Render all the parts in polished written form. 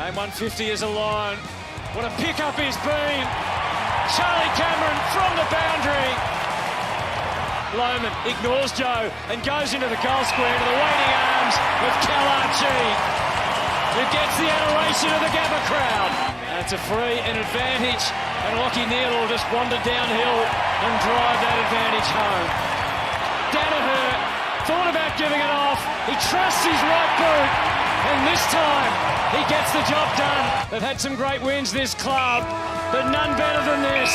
Game 150 is a line. What a pickup he's been. Charlie Cameron from the boundary. Lohman ignores Joe and goes into the goal square to the waiting arms of Kalachi, who gets the adoration of the Gabba crowd. And it's a free and advantage, and Lachie Neal will just wander downhill and drive that advantage home. Danaher thought about giving it off. He trusts his right boot, and this time he gets the job done. They've had some great wins, this club, but none better than this.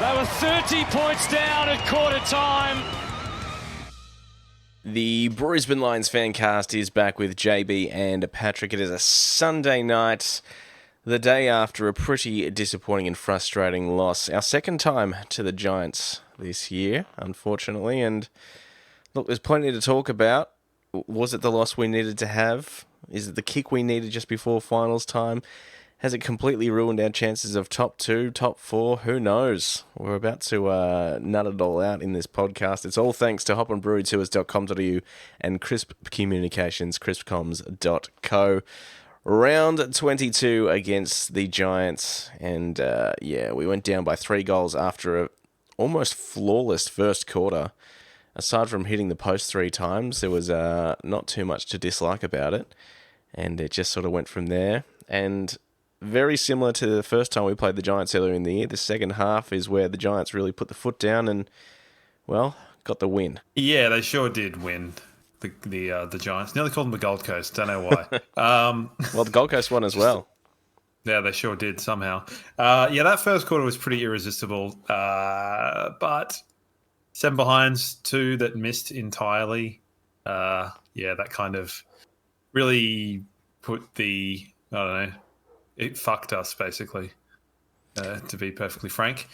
They were 30 points down at quarter time. The Brisbane Lions Fancast is back with JB and Patrick. It is a Sunday night, the day after a pretty disappointing and frustrating loss. Our second time to the Giants this year, unfortunately. And look, there's plenty to talk about. Was it the loss we needed to have? Is it the kick we needed just before finals time? Has it completely ruined our chances of top 2, top 4? Who knows? We're about to nut it all out in this podcast. It's all thanks to hopandbrewtours.com.au and Crisp Communications, crispcoms.co. Round 22 against the Giants. And we went down by 3 goals after a almost flawless first quarter. Aside from hitting the post 3 times, there was not too much to dislike about it. And it just sort of went from there. And very similar to the first time we played the Giants earlier in the year, the second half is where the Giants really put the foot down and, well, got the win. Yeah, they sure did win, the Giants. Nearly called them the Gold Coast. Don't know why. Well, the Gold Coast won as well. Yeah, they sure did somehow. That first quarter was pretty irresistible. But 7 behinds, 2 that missed entirely. That kind of really put it fucked us, basically, to be perfectly frank.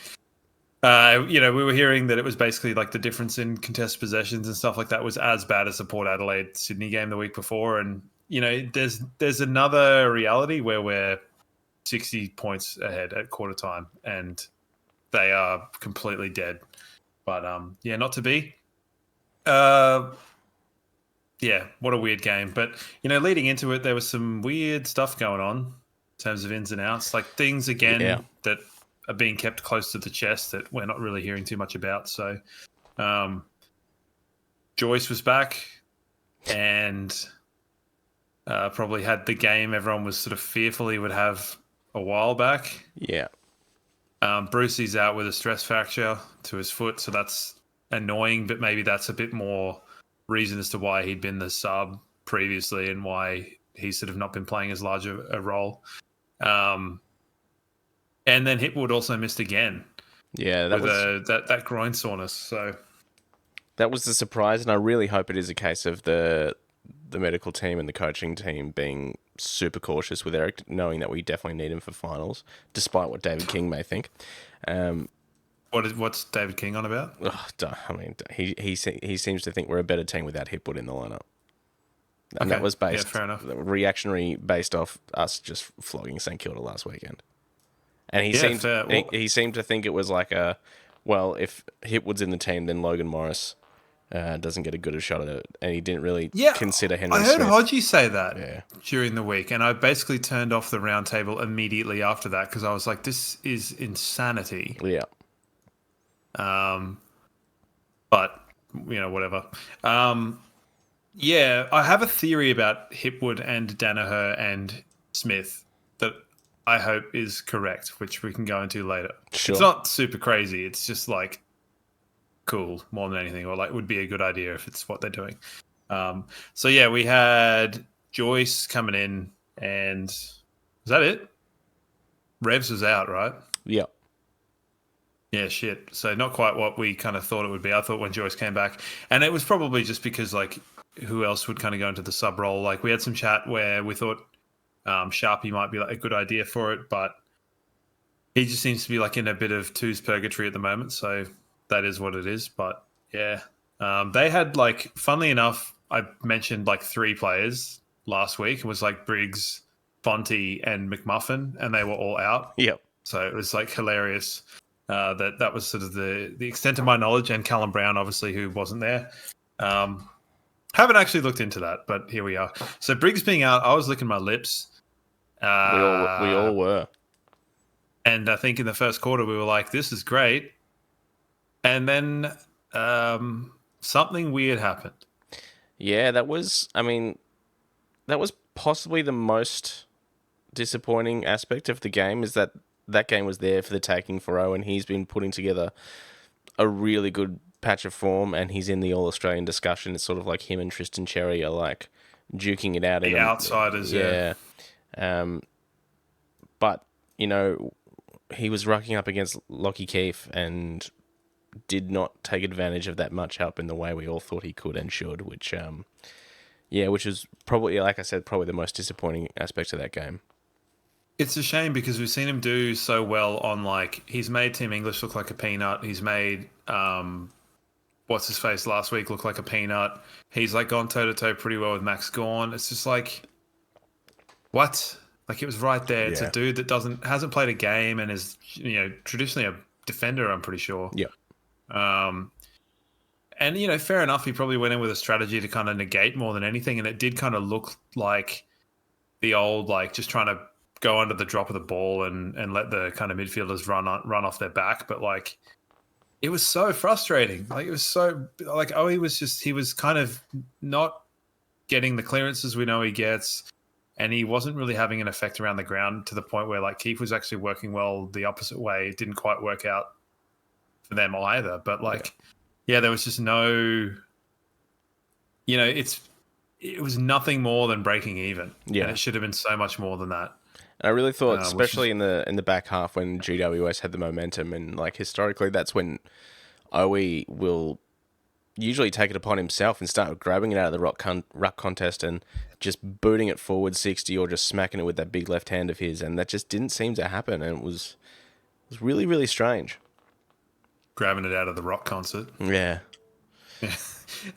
We were hearing that it was basically like the difference in contested possessions and stuff like that was as bad as the Port Adelaide-Sydney game the week before. And, there's another reality where we're 60 points ahead at quarter time and they are completely dead. But, not to be. What a weird game. But, leading into it, there was some weird stuff going on in terms of ins and outs, like things again that are being kept close to the chest that we're not really hearing too much about. So Joyce was back and probably had the game everyone was sort of fearful he would have a while back. Yeah. Brucey's out with a stress fracture to his foot, so that's annoying, but maybe that's a bit more reason as to why he'd been the sub previously and why he's sort of not been playing as large a role. And then Hipwood also missed again. Yeah, that groin soreness. So that was the surprise, and I really hope it is a case of the medical team and the coaching team being super cautious with Eric, knowing that we definitely need him for finals, despite what David King may think. What's David King on about? He seems to think we're a better team without Hipwood in the lineup. And that was fair enough. Reactionary based off us just flogging St Kilda last weekend. And he seemed to think it was like if Hipwood's in the team, then Logan Morris doesn't get a good a shot at it. And he didn't really consider Henry Smith. I heard Hodgie say that during the week, and I basically turned off the round table immediately after that because I was like, this is insanity. Yeah. But, whatever. I have a theory about Hipwood and Danaher and Smith that I hope is correct, which we can go into later. Sure. It's not super crazy. It's just like cool more than anything, or like would be a good idea if it's what they're doing. We had Joyce coming in, and was that it? Revs was out, right? Yeah. Yeah, shit. So not quite what we kind of thought it would be. I thought when Joyce came back, and it was probably just because like who else would kind of go into the sub role. Like we had some chat where we thought Sharpie might be like a good idea for it, but he just seems to be like in a bit of twos purgatory at the moment. So that is what it is. But yeah, they had like, funnily enough, I mentioned like 3 players last week. It was like Briggs, Fonte, and McMuffin, and they were all out. Yep. So it was like hilarious. That was sort of the extent of my knowledge, and Callum Brown, obviously, who wasn't there. Haven't actually looked into that, but here we are. So Briggs being out, I was licking my lips. We all were. And I think in the first quarter we were like, "This is great," and then something weird happened. Yeah, that was possibly the most disappointing aspect of the game, is that game was there for the taking for Owen. He's been putting together a really good patch of form, and he's in the All-Australian discussion. It's sort of like him and Tristan Cherry are like duking it out. The outsiders, yeah. But, he was rucking up against Lockie Keefe and did not take advantage of that much help in the way we all thought he could and should, which is probably, like I said, probably the most disappointing aspect of that game. It's a shame because we've seen him do so well on, like, he's made Team English look like a peanut. He's made, what's his face last week look like a peanut. He's like gone toe to toe pretty well with Max Gawn. It's just like, what? Like, it was right there. It's a dude that hasn't played a game and is, traditionally a defender, I'm pretty sure. Yeah. And, fair enough, he probably went in with a strategy to kind of negate more than anything, and it did kind of look like the old, like, just trying to go under the drop of the ball and let the kind of midfielders run off their back. But, like, it was so frustrating. Like, it was so, like, he was kind of not getting the clearances we know he gets, and he wasn't really having an effect around the ground to the point where, like, Keefe was actually working well the opposite way. It didn't quite work out for them either. But, like, there was just no, it was nothing more than breaking even. Yeah. And it should have been so much more than that. I really thought, especially in the back half when GWS had the momentum, and, like, historically that's when OE will usually take it upon himself and start grabbing it out of the ruck contest and just booting it forward 60 or just smacking it with that big left hand of his, and that just didn't seem to happen, and it was really, really strange. Grabbing it out of the rock concert. Yeah. It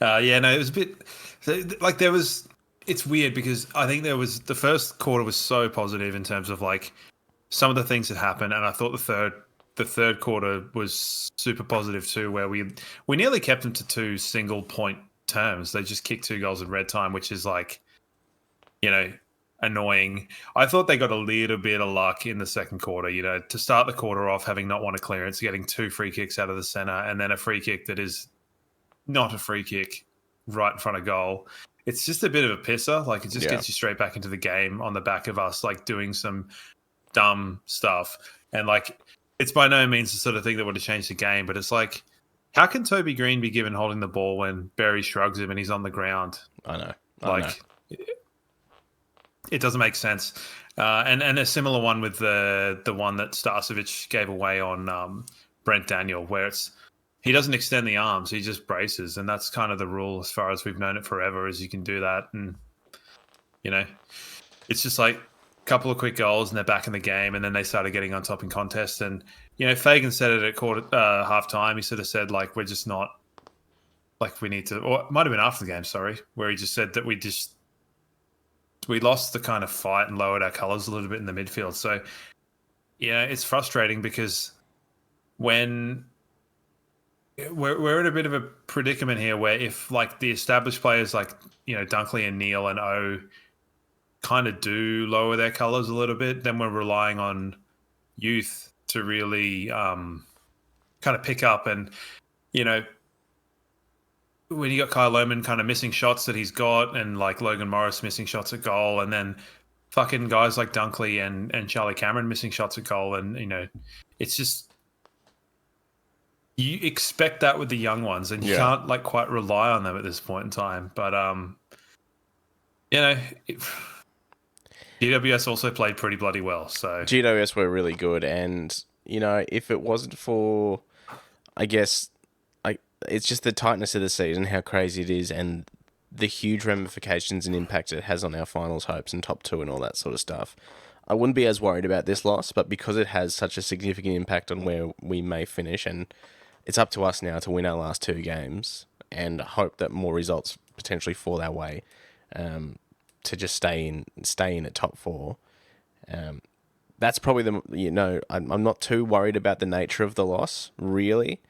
was a bit like it's weird because I think the first quarter was so positive in terms of, like, some of the things that happened, and I thought the third quarter was super positive too, where we nearly kept them to 2 single point terms. They just kicked 2 goals in red time, which is, like, annoying. I thought they got a little bit of luck in the second quarter, to start the quarter off having not won a clearance, getting 2 free kicks out of the centre, and then a free kick that is not a free kick right in front of goal. It's just a bit of a pisser. Like, it just gets you straight back into the game on the back of us, like, doing some dumb stuff. And, like, it's by no means the sort of thing that would have changed the game, but it's like, how can Toby Green be given holding the ball when Berry shrugs him and he's on the ground? I know. It doesn't make sense. And a similar one with the one that Starcevic gave away on Brent Daniel, where he doesn't extend the arms, he just braces, and that's kind of the rule as far as we've known it forever, is you can do that. And, it's just like a couple of quick goals and they're back in the game, and then they started getting on top in contest. And, Fagan said it at half time. He sort of said, like, we're just not, like, we need to, or it might have been after the game, sorry, where he just said that we lost the kind of fight and lowered our colours a little bit in the midfield. So, it's frustrating because when we're in a bit of a predicament here where if, like, the established players like, Dunkley and Neil and O kind of do lower their colours a little bit, then we're relying on youth to really kind of pick up. And, when you got Kyle Lohmann kind of missing shots that he's got, and, like, Logan Morris missing shots at goal, and then fucking guys like Dunkley and Charlie Cameron missing shots at goal, and, it's just, you expect that with the young ones, and you can't, like, quite rely on them at this point in time. But GWS also played pretty bloody well. So GWS were really good, and if it wasn't for, I guess, it's just the tightness of the season, how crazy it is, and the huge ramifications and impact it has on our finals hopes and top 2 and all that sort of stuff, I wouldn't be as worried about this loss. But because it has such a significant impact on where we may finish, and it's up to us now to win our last 2 games and hope that more results potentially fall our way, to just stay in at top 4. That's probably I'm not too worried about the nature of the loss, really.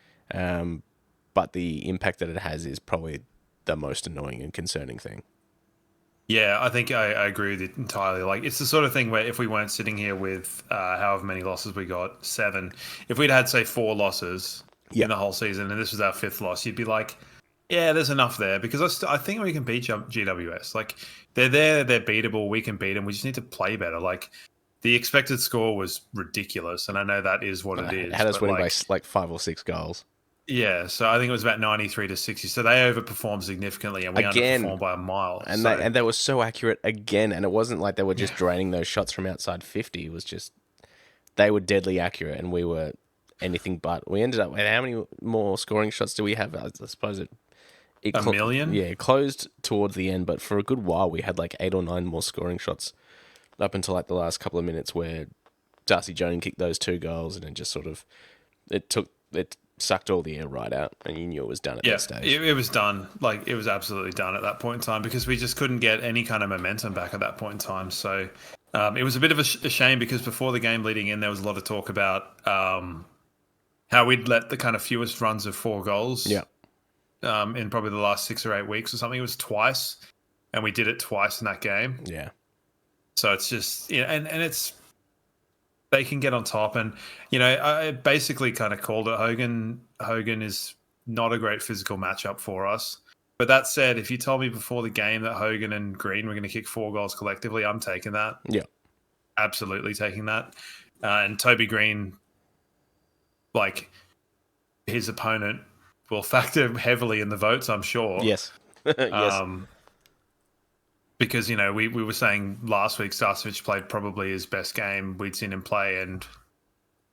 But the impact that it has is probably the most annoying and concerning thing. Yeah, I think I agree with you entirely. Like, it's the sort of thing where if we weren't sitting here with however many losses we got, 7, if we'd had, say, 4 losses in the whole season and this was our 5th loss, you'd be like, yeah, there's enough there. Because I think we can beat GWS. Like, they're there, they're beatable, we can beat them. We just need to play better. Like, the expected score was ridiculous, and I know that is what it is. Had us winning by like 5 or 6 goals. Yeah, so I think it was about 93 to 60. So they overperformed significantly, and we underperformed by a mile. And they were so accurate again, and it wasn't like they were just draining those shots from outside 50. It was just they were deadly accurate, and we were anything but. We ended up with how many more scoring shots do we have? I suppose it a million? Yeah, it closed towards the end, but for a good while we had like 8 or 9 more scoring shots up until like the last couple of minutes where Darcy Jones kicked those 2 goals, and it just sort of it sucked all the air right out, and you knew it was done at that stage. It was done. Like, it was absolutely done at that point in time because we just couldn't get any kind of momentum back at that point in time. So it was a bit of a shame because before the game leading in, there was a lot of talk about how we'd let the kind of fewest runs of 4 goals in probably the last 6 or 8 weeks or something. It was twice, and we did it twice in that game. Yeah. So it's just, and it's, they can get on top. And, I basically kind of called it. Hogan is not a great physical matchup for us. But that said, if you told me before the game that Hogan and Green were going to kick 4 goals collectively, I'm taking that. Yeah. Absolutely taking that. And Toby Green, like, his opponent will factor heavily in the votes, I'm sure. Yes. Yes. Because, we were saying last week Starcevich played probably his best game we'd seen him play, and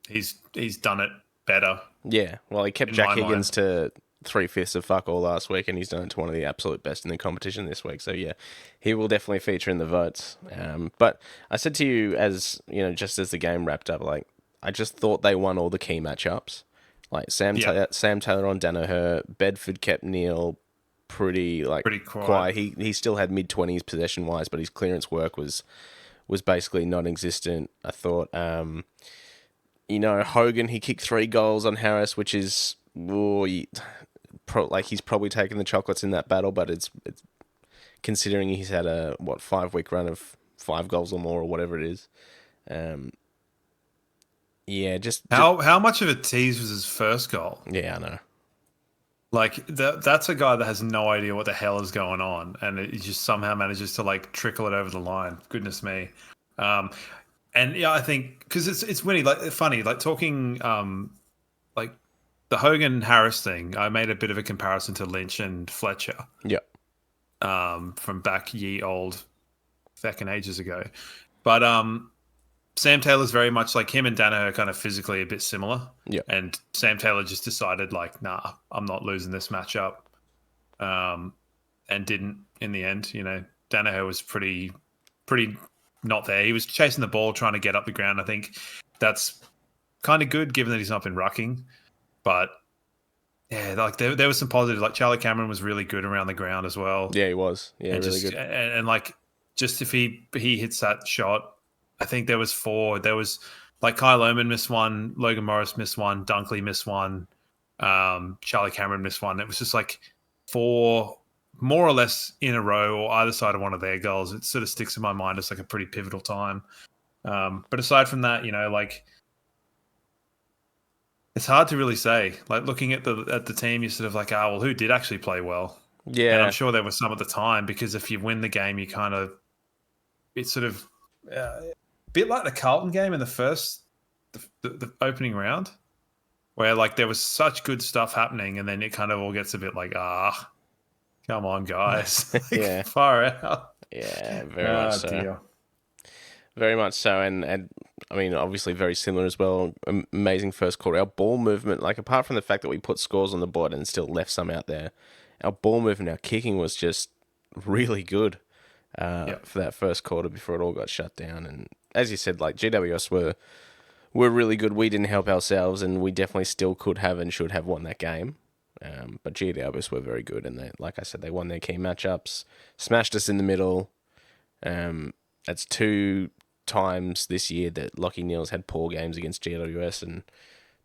he's done it better. Yeah, well, he kept Jack Higgins to 3/5 of fuck all last week, and he's done it to one of the absolute best in the competition this week. So, yeah, he will definitely feature in the votes. But I said to you, as just as the game wrapped up, like, I just thought they won all the key matchups. Like, Sam Taylor on Danaher, Bedford kept Neil pretty quiet. He still had mid-20s possession wise, but his clearance work was basically non-existent. I thought Hogan, he kicked 3 goals on Harris, which is he's probably taken the chocolates in that battle, but it's considering he's had a 5-week run of 5 goals or more or whatever it is. How much of a tease was his first goal? Yeah, I know. Like, that's a guy that has no idea what the hell is going on, and it just somehow manages to, like, trickle it over the line. Goodness me. And, yeah, I think, because it's winning, like, funny, like, talking, like, the Hogan-Harris thing, I made a bit of a comparison to Lynch and Fletcher. Yeah. From back ye old feckin' ages ago. But Sam Taylor's very much like him, and Danaher are kind of physically a bit similar. Yeah. And Sam Taylor just decided, like, nah, I'm not losing this matchup. And didn't in the end. Danaher was pretty not there. He was chasing the ball, trying to get up the ground. I think that's kind of good given that he's not been rucking. But yeah, like there was some positives. Like, Charlie Cameron was really good around the ground as well. Yeah, he was. Yeah, and really just, good. And like, just if he hits that shot, I think there was 4. There was, like, Kyle Lohman missed 1, Logan Morris missed 1, Dunkley missed 1, Charlie Cameron missed 1. It was just like 4 more or less in a row, or either side of one of their goals. It sort of sticks in my mind as like a pretty pivotal time. But aside from that, like, it's hard to really say. Like, looking at the team, you're sort of like, well, who did actually play well? Yeah. And I'm sure there was some at the time, because if you win the game, you kind of, it's sort of a bit like the Carlton game in the opening round, where, like, there was such good stuff happening, and then it kind of all gets a bit like, come on, guys. Yeah. Far out. Yeah, very much so. Dear. Very much so. And I mean, obviously very similar as well. Amazing first quarter. Our ball movement, like, apart from the fact that we put scores on the board and still left some out there, our ball movement, our kicking was just really good for that first quarter before it all got shut down. And as you said, like, GWS were really good. We didn't help ourselves, and we definitely still could have and should have won that game. But GWS were very good, and they, like I said, they won their key matchups, smashed us in the middle. That's 2 times this year that Lockie Neal's had poor games against GWS, and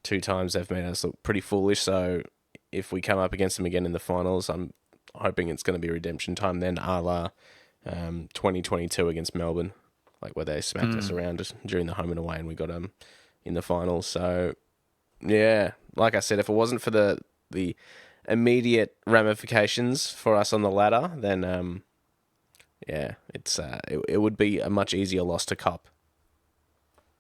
2 times they've made us look pretty foolish. So if we come up against them again in the finals, I'm hoping it's going to be redemption time then, a la 2022 against Melbourne, like where they smacked us around during the home and away and we got them in the finals. So, yeah, like I said, if it wasn't for the immediate ramifications for us on the ladder, then it would be a much easier loss to Cup.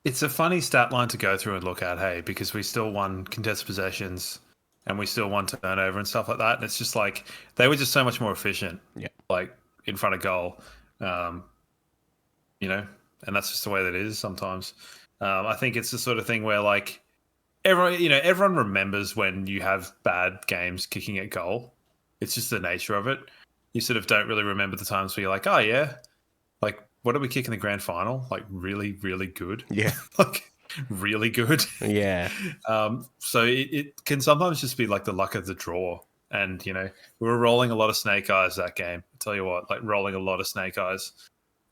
It's a funny stat line to go through and look at, hey, because we still won contested possessions and we still won turnover and stuff like that. And it's just like they were just so much more efficient, like in front of goal, you know, and that's just the way that it is sometimes. I think it's the sort of thing where like everyone remembers when you have bad games kicking at goal. It's just the nature of it. You sort of don't really remember the times where you're like, oh yeah, like what did we kick in the grand final? Like really, really good. Yeah. Like really good. Yeah. So it can sometimes just be like the luck of the draw. And, you know, we were rolling a lot of snake eyes that game. I tell you what, like rolling a lot of snake eyes.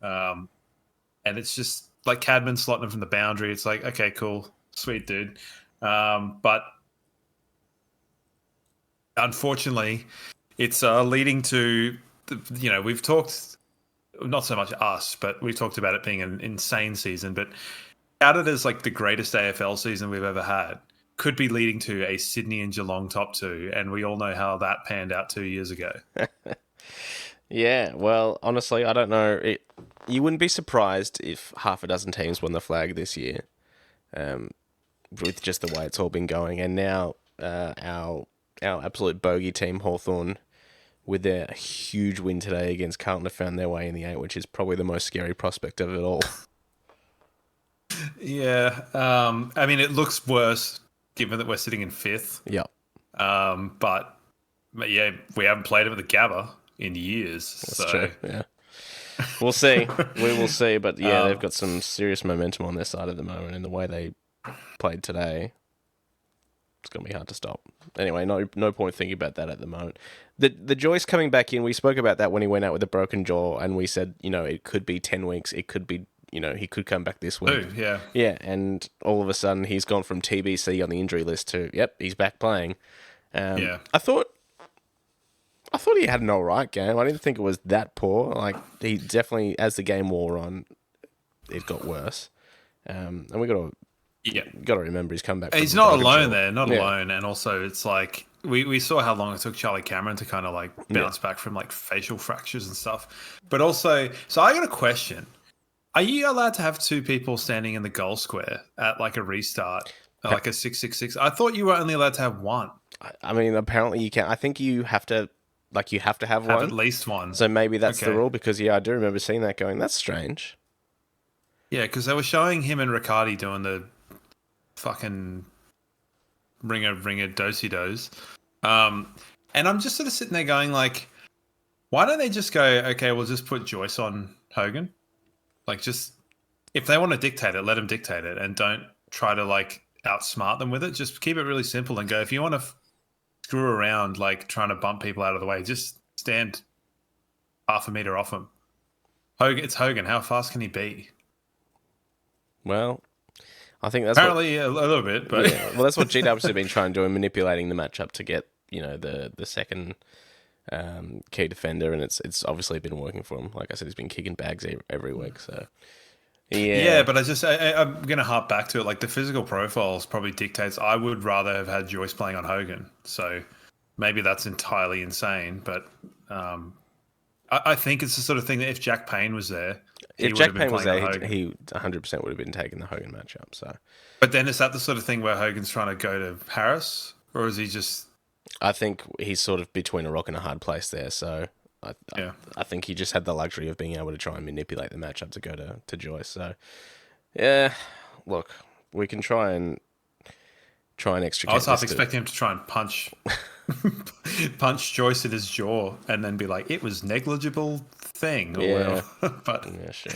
And it's just like Cadman slotting them from the boundary. It's like, okay, cool. Sweet, dude. But unfortunately, it's leading to, you know, we've talked, not so much us, but we've talked about it being an insane season, but touted as like the greatest AFL season we've ever had, could be leading to a Sydney and Geelong top two, and we all know how that panned out 2 years ago. Yeah, well, honestly, I don't know. You wouldn't be surprised if half a dozen teams won the flag this year, with just the way it's all been going. And now our absolute bogey team, Hawthorn, with their huge win today against Carlton, have found their way in the 8, which is probably the most scary prospect of it all. Yeah, I mean, it looks worse given that we're sitting in 5th. Yep. But yeah, we haven't played them at the Gabba in years. That's true, yeah. We'll see. We will see. But yeah, they've got some serious momentum on their side at the moment, and the way they played today, it's going to be hard to stop. Anyway, no point thinking about that at the moment. The Joyce coming back in, we spoke about that when he went out with a broken jaw, and we said, you know, it could be 10 weeks, it could be, you know, he could come back this week. Ooh, yeah. Yeah, and all of a sudden he's gone from TBC on the injury list to, yep, he's back playing. Yeah. I thought he had an all right game. I didn't think it was that poor. Like, he definitely, as the game wore on, it got worse. And we got to remember he's come back. He's not alone there, not alone. And also, it's like we saw how long it took Charlie Cameron to kind of like bounce back from like facial fractures and stuff. But also, so I got a question. Are you allowed to have 2 people standing in the goal square at like a restart, like a 6-6-6? I thought you were only allowed to have 1. I mean, apparently you can. I think you have to have one. At least 1. So maybe that's the rule, because I do remember seeing that going, that's strange. Yeah, because they were showing him and Riccardi doing the fucking ringer do-si-dos. And I'm just sort of sitting there going like, why don't they just go, okay, we'll just put Joyce on Hogan? Like, just, if they want to dictate it, let them dictate it, and don't try to like outsmart them with it. Just keep it really simple and go, if you want to screw around, like trying to bump people out of the way, just stand half a meter off him. Hogan, it's Hogan. How fast can he be? Well, I think that's apparently a little bit, but yeah, well, that's what GWS have been trying to do, manipulating the matchup to get, you know, the second key defender, and it's obviously been working for him. Like I said, he's been kicking bags every week. So yeah, but I'm going to harp back to it. Like, the physical profiles probably dictates. I would rather have had Joyce playing on Hogan. So maybe that's entirely insane, but I think it's the sort of thing that if Jack Payne was there, he 100% would have been taking the Hogan matchup. So, but then is that the sort of thing where Hogan's trying to go to Harris, or is he just? I think he's sort of between a rock and a hard place there. So I think he just had the luxury of being able to try and manipulate the matchup to go to Joyce. So yeah, look, we can try and extricate. I was half expecting him to try and punch Joyce in his jaw and then be like, it was negligible thing. Or yeah. But yeah, sure.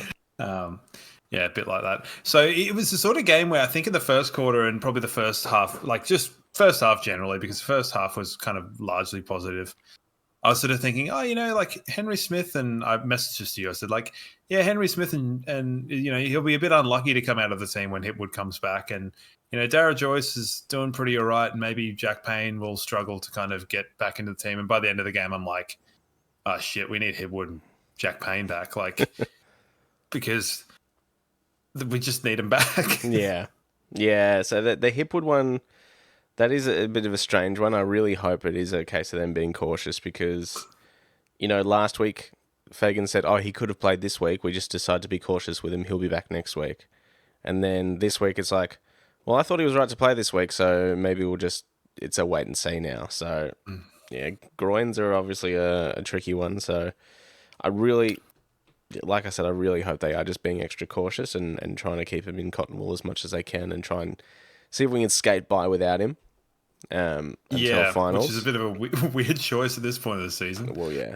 Yeah, a bit like that. So it was the sort of game where I think in the first quarter and probably the first half, like just first half generally, because the first half was kind of largely positive. I was sort of thinking, oh, you know, like Henry Smith, and I messaged this to you. I said, like, yeah, Henry Smith and you know, he'll be a bit unlucky to come out of the team when Hipwood comes back. And, you know, Darragh Joyce is doing pretty all right, and maybe Jack Payne will struggle to kind of get back into the team. And by the end of the game, I'm like, oh shit, we need Hipwood and Jack Payne back, like because we just need him back. Yeah. So the Hipwood one, that is a bit of a strange one. I really hope it is a case of them being cautious because, last week Fagan said, "Oh, he could have played this week. We just decided to be cautious with him. He'll be back next week." And then this week it's like, well, I thought he was right to play this week, so maybe it's a wait and see now. So, yeah, groins are obviously a tricky one. So like I said, I really hope they are just being extra cautious and trying to keep him in cotton wool as much as they can and try and see if we can skate by without him until finals. Which is a bit of a weird choice at this point of the season. Well, yeah.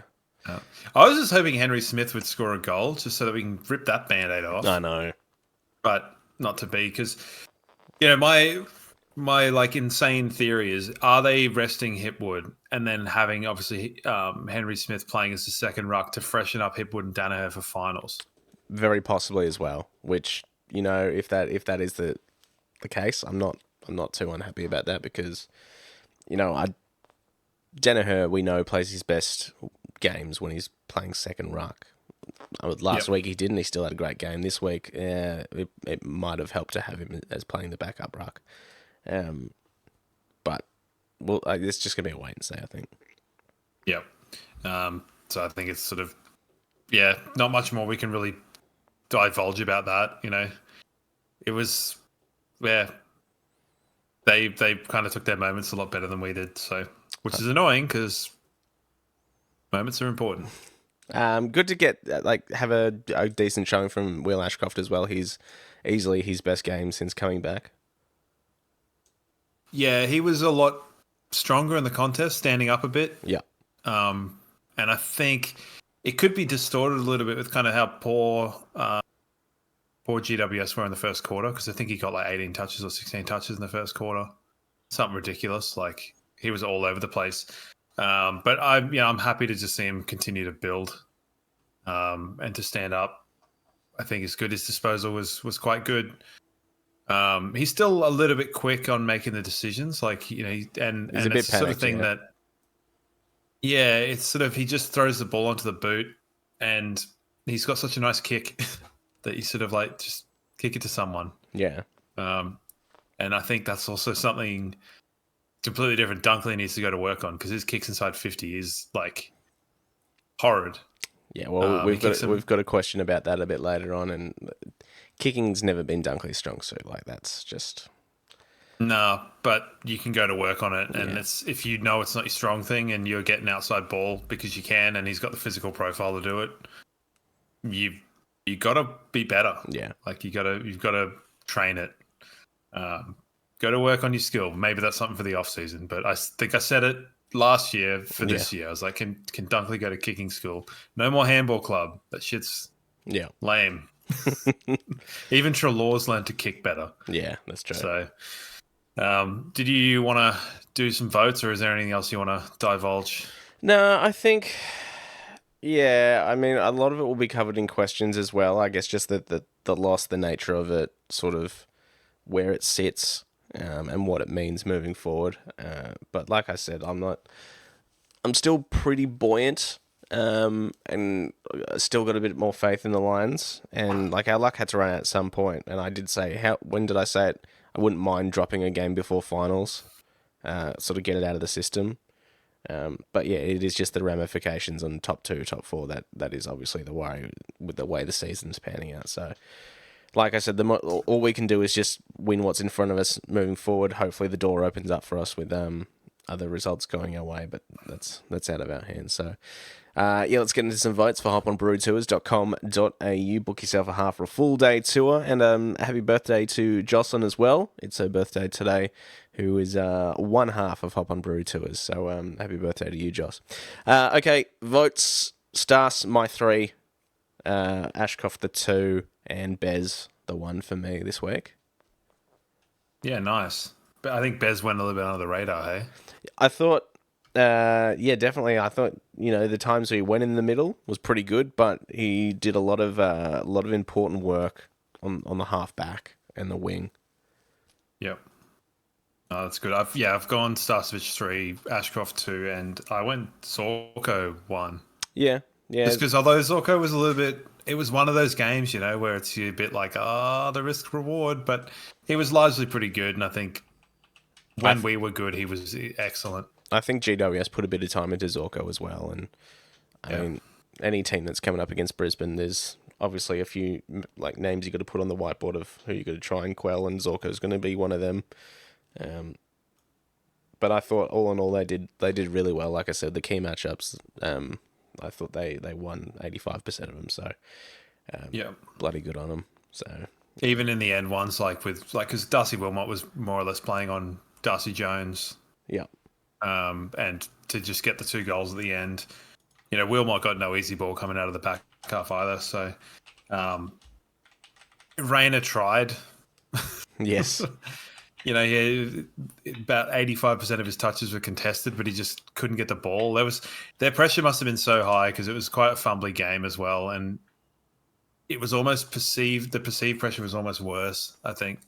I was just hoping Henry Smith would score a goal just so that we can rip that Band-Aid off. I know. But not to be, because, my like insane theory is, are they resting Hipwood and then having obviously Henry Smith playing as the second ruck to freshen up Hipwood and Danaher for finals? Very possibly as well. Which, if that is the case, I'm not too unhappy about that because, Danaher, we know, plays his best games when he's playing second ruck. Last week he didn't. He still had a great game. This week, it might have helped to have him as playing the backup ruck. But it's just gonna be a wait and see, I think. Yep. So I think it's sort of not much more we can really divulge about that. It was they kind of took their moments a lot better than we did. So, which is annoying because moments are important. Good to get have a decent showing from Will Ashcroft as well. He's easily his best game since coming back. Yeah, he was a lot stronger in the contest, standing up a bit. Yeah. And I think it could be distorted a little bit with kind of how poor GWS were in the first quarter, because I think he got like 18 touches or 16 touches in the first quarter. Something ridiculous. Like, he was all over the place. But I'm happy to just see him continue to build and to stand up. I think it's good. His disposal was quite good. He's still a little bit quick on making the decisions, like he's a bit it's the sort of thing that it's sort of, he just throws the ball onto the boot, and he's got such a nice kick that you sort of like just kick it to someone. Yeah. And I think that's also something completely different Dunkley needs to go to work on, because his kicks inside 50 is like horrid. Yeah, well, we've got a question about that a bit later on, and kicking's never been Dunkley's strong suit. Like, that's just no. But you can go to work on it, and it's, if it's not your strong thing, and you're getting outside ball because you can, and he's got the physical profile to do it. You got to be better. Yeah, like you've got to train it. Go to work on your skill. Maybe that's something for the off season. But I think I said it last year for this year. I was like, can Dunkley go to kicking school? No more handball club. That shit's lame. Even Trelaw's learned to kick better. Yeah, that's true. So, did you want to do some votes, or is there anything else you want to divulge? No, I think, I mean, a lot of it will be covered in questions as well. I guess just the loss, the nature of it, sort of where it sits, and what it means moving forward. But like I said, I'm still pretty buoyant. And still got a bit more faith in the Lions, and like, our luck had to run out at some point. And I did say, when did I say it? I wouldn't mind dropping a game before finals, sort of get it out of the system. But yeah, it is just the ramifications on top 2, top 4 that is obviously the worry with the way the season's panning out. So, like I said, all we can do is just win what's in front of us moving forward. Hopefully, the door opens up for us with other results going our way, but that's out of our hands. So, let's get into some votes for hoponbrewtours.com.au. Book yourself a half or a full day tour, and happy birthday to Jocelyn as well. It's her birthday today, who is one half of Hop On Brew Tours. So happy birthday to you, Joss. Okay, votes. Stas, my 3, Ashcroft the 2, and Bez the 1 for me this week. Yeah, nice. But I think Bez went a little bit under the radar, hey? I thought, definitely. I thought, the times he went in the middle was pretty good, but he did a lot of important work on the half back and the wing. Yep. Oh, that's good. I've gone Starcevic 3, Ashcroft 2, and I went Sorko 1. Yeah. Just because although Zorko was a little bit, it was one of those games, where it's a bit like, the risk reward, but he was largely pretty good. And I think when we were good, he was excellent. I think GWS put a bit of time into Zorko as well. And I mean, any team that's coming up against Brisbane, there's obviously a few names you got to put on the whiteboard of who you got to try and quell, and Zorko's going to be one of them. But I thought all in all they did really well. Like I said, the key matchups, I thought they won 85% of them. So bloody good on them. So even in the end ones, because Darcy Wilmot was more or less playing on Darcy Jones. Yeah. And to just get the 2 goals at the end, Wilmot got no easy ball coming out of the back half either. So, Rayner tried. Yes. About 85% of his touches were contested, but he just couldn't get the ball. Their pressure must have been so high because it was quite a fumbly game as well, and it was almost the perceived pressure was almost worse, I think.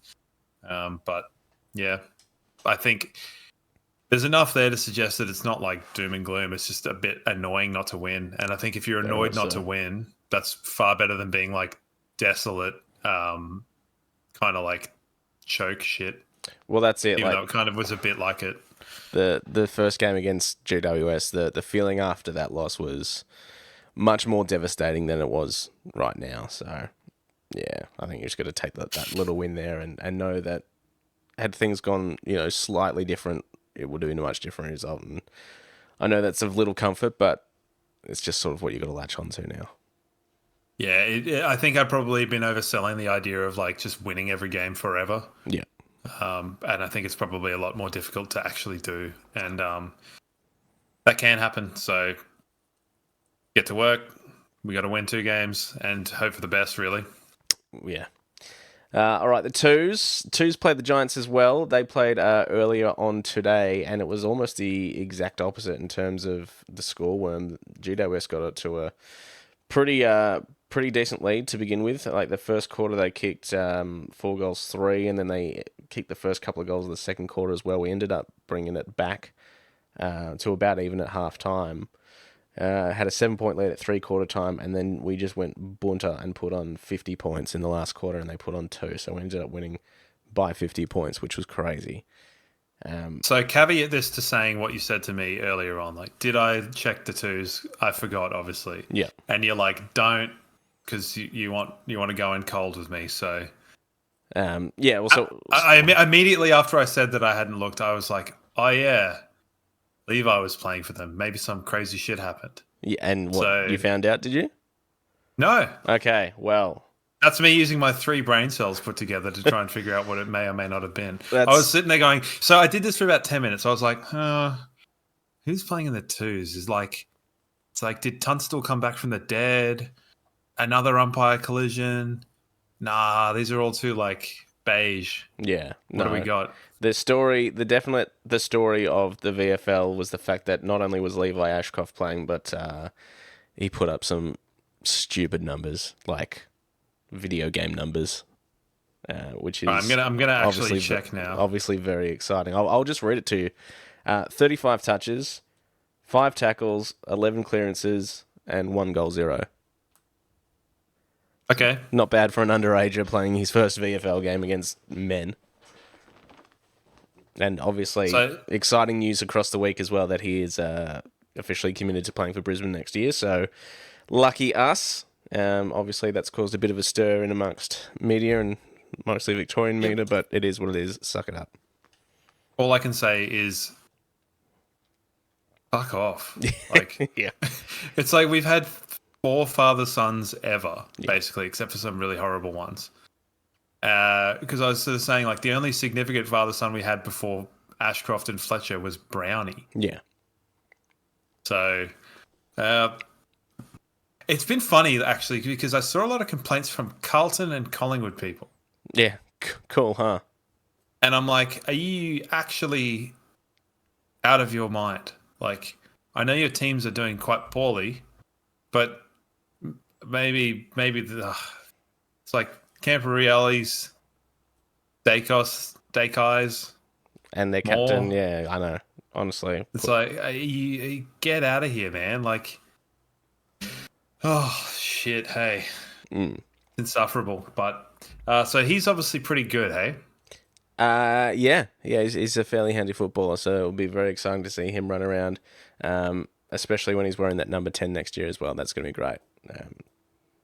But yeah, I think there's enough there to suggest that it's not like doom and gloom. It's just a bit annoying not to win, and I think if you're annoyed not to win, that's far better than being desolate, kind of choke shit. Well, that's it. Even though it kind of was a bit like it. The first game against GWS, the feeling after that loss was much more devastating than it was right now. So, yeah, I think you just got to take that little win there and know that had things gone, slightly different, it would have been a much different result. And I know that's of little comfort, but it's just sort of what you got to latch onto now. Yeah, I think I'd probably been overselling the idea of just winning every game forever. Yeah. And I think it's probably a lot more difficult to actually do. And that can happen. So get to work. We got to win 2 games and hope for the best, really. Yeah. All right, the Twos. Twos played the Giants as well. They played earlier on today, and it was almost the exact opposite in terms of the score worm. GWS got it to a pretty decent lead to begin with. The first quarter, they kicked 4-3, and then they kicked the first couple of goals of the second quarter as well. We ended up bringing it back to about even at half time. Had a 7-point lead at 3-quarter time, and then we just went bunter and put on 50 points in the last quarter, and they put on 2. So we ended up winning by 50 points, which was crazy. So caveat this to saying what you said to me earlier on. Did I check the Twos? I forgot, obviously. Yeah. And you're don't, because you want to go in cold with me. So yeah. Well, so I immediately after I said that I hadn't looked, I was like, oh yeah, Levi was playing for them. Maybe some crazy shit happened. Yeah, and what you found out? Did you? No. Okay. Well. That's me using my 3 brain cells put together to try and figure out what it may or may not have been. I was sitting there going, so I did this for about 10 minutes. I was like, who's playing in the Twos? It's did Tunstall come back from the dead? Another umpire collision? Nah, these are all too beige. Yeah. What do we got? The story of the VFL was the fact that not only was Levi Ashcroft playing, but he put up some stupid numbers, video game numbers, which is I'm gonna actually check now. Obviously, very exciting. I'll just read it to you: 35 touches, 5 tackles, 11 clearances, and 1 goal, 0. Okay, not bad for an underager playing his first VFL game against men. And obviously, exciting news across the week as well that he is officially committed to playing for Brisbane next year. So lucky us. Obviously, that's caused a bit of a stir in amongst media and mostly Victorian media, but it is what it is. Suck it up. All I can say is fuck off. Yeah. It's we've had 4 father-sons ever, basically, except for some really horrible ones. Because I was sort of saying, the only significant father-son we had before Ashcroft and Fletcher was Brownie. Yeah. So, it's been funny, actually, because I saw a lot of complaints from Carlton and Collingwood people. Yeah, cool, huh? And I'm like, are you actually out of your mind? I know your teams are doing quite poorly, but maybe it's Camporeales, Dacos, and their captain. Yeah, I know. Honestly, it's you get out of here, man. Oh shit! Hey, Mm. insufferable. But so he's obviously pretty good. Hey. Yeah. He's a fairly handy footballer, so it'll be very exciting to see him run around, especially when he's wearing that number 10 next year as well. That's going to be great.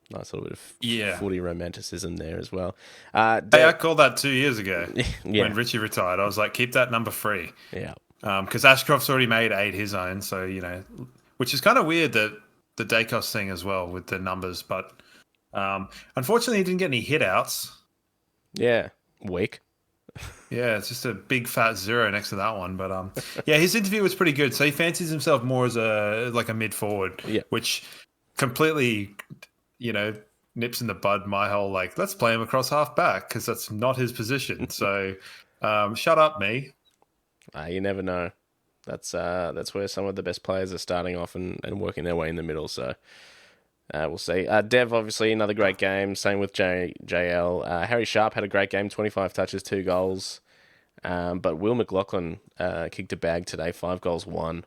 Nice little bit of Yeah. footy romanticism there as well. Hey, I called that 2 years ago Yeah. when Richie retired. I was like, keep that number free. Yeah. Because Ashcroft's already made 8 his own, so which is kind of weird that the Dacos thing as well with the numbers, but unfortunately he didn't get any hit outs. Yeah. Weak. Yeah, it's just a big fat 0 next to that one. But yeah, his interview was pretty good. So he fancies himself more as a mid forward, Yeah. which completely, nips in the bud my whole let's play him across half back because that's not his position. So shut up, me. You never know. That's where some of the best players are starting off and working their way in the middle. So we'll see. Dev, obviously, another great game. Same with JL. Harry Sharp had a great game, 25 touches, 2 goals. But Will McLaughlin kicked a bag today, 5 goals, 1,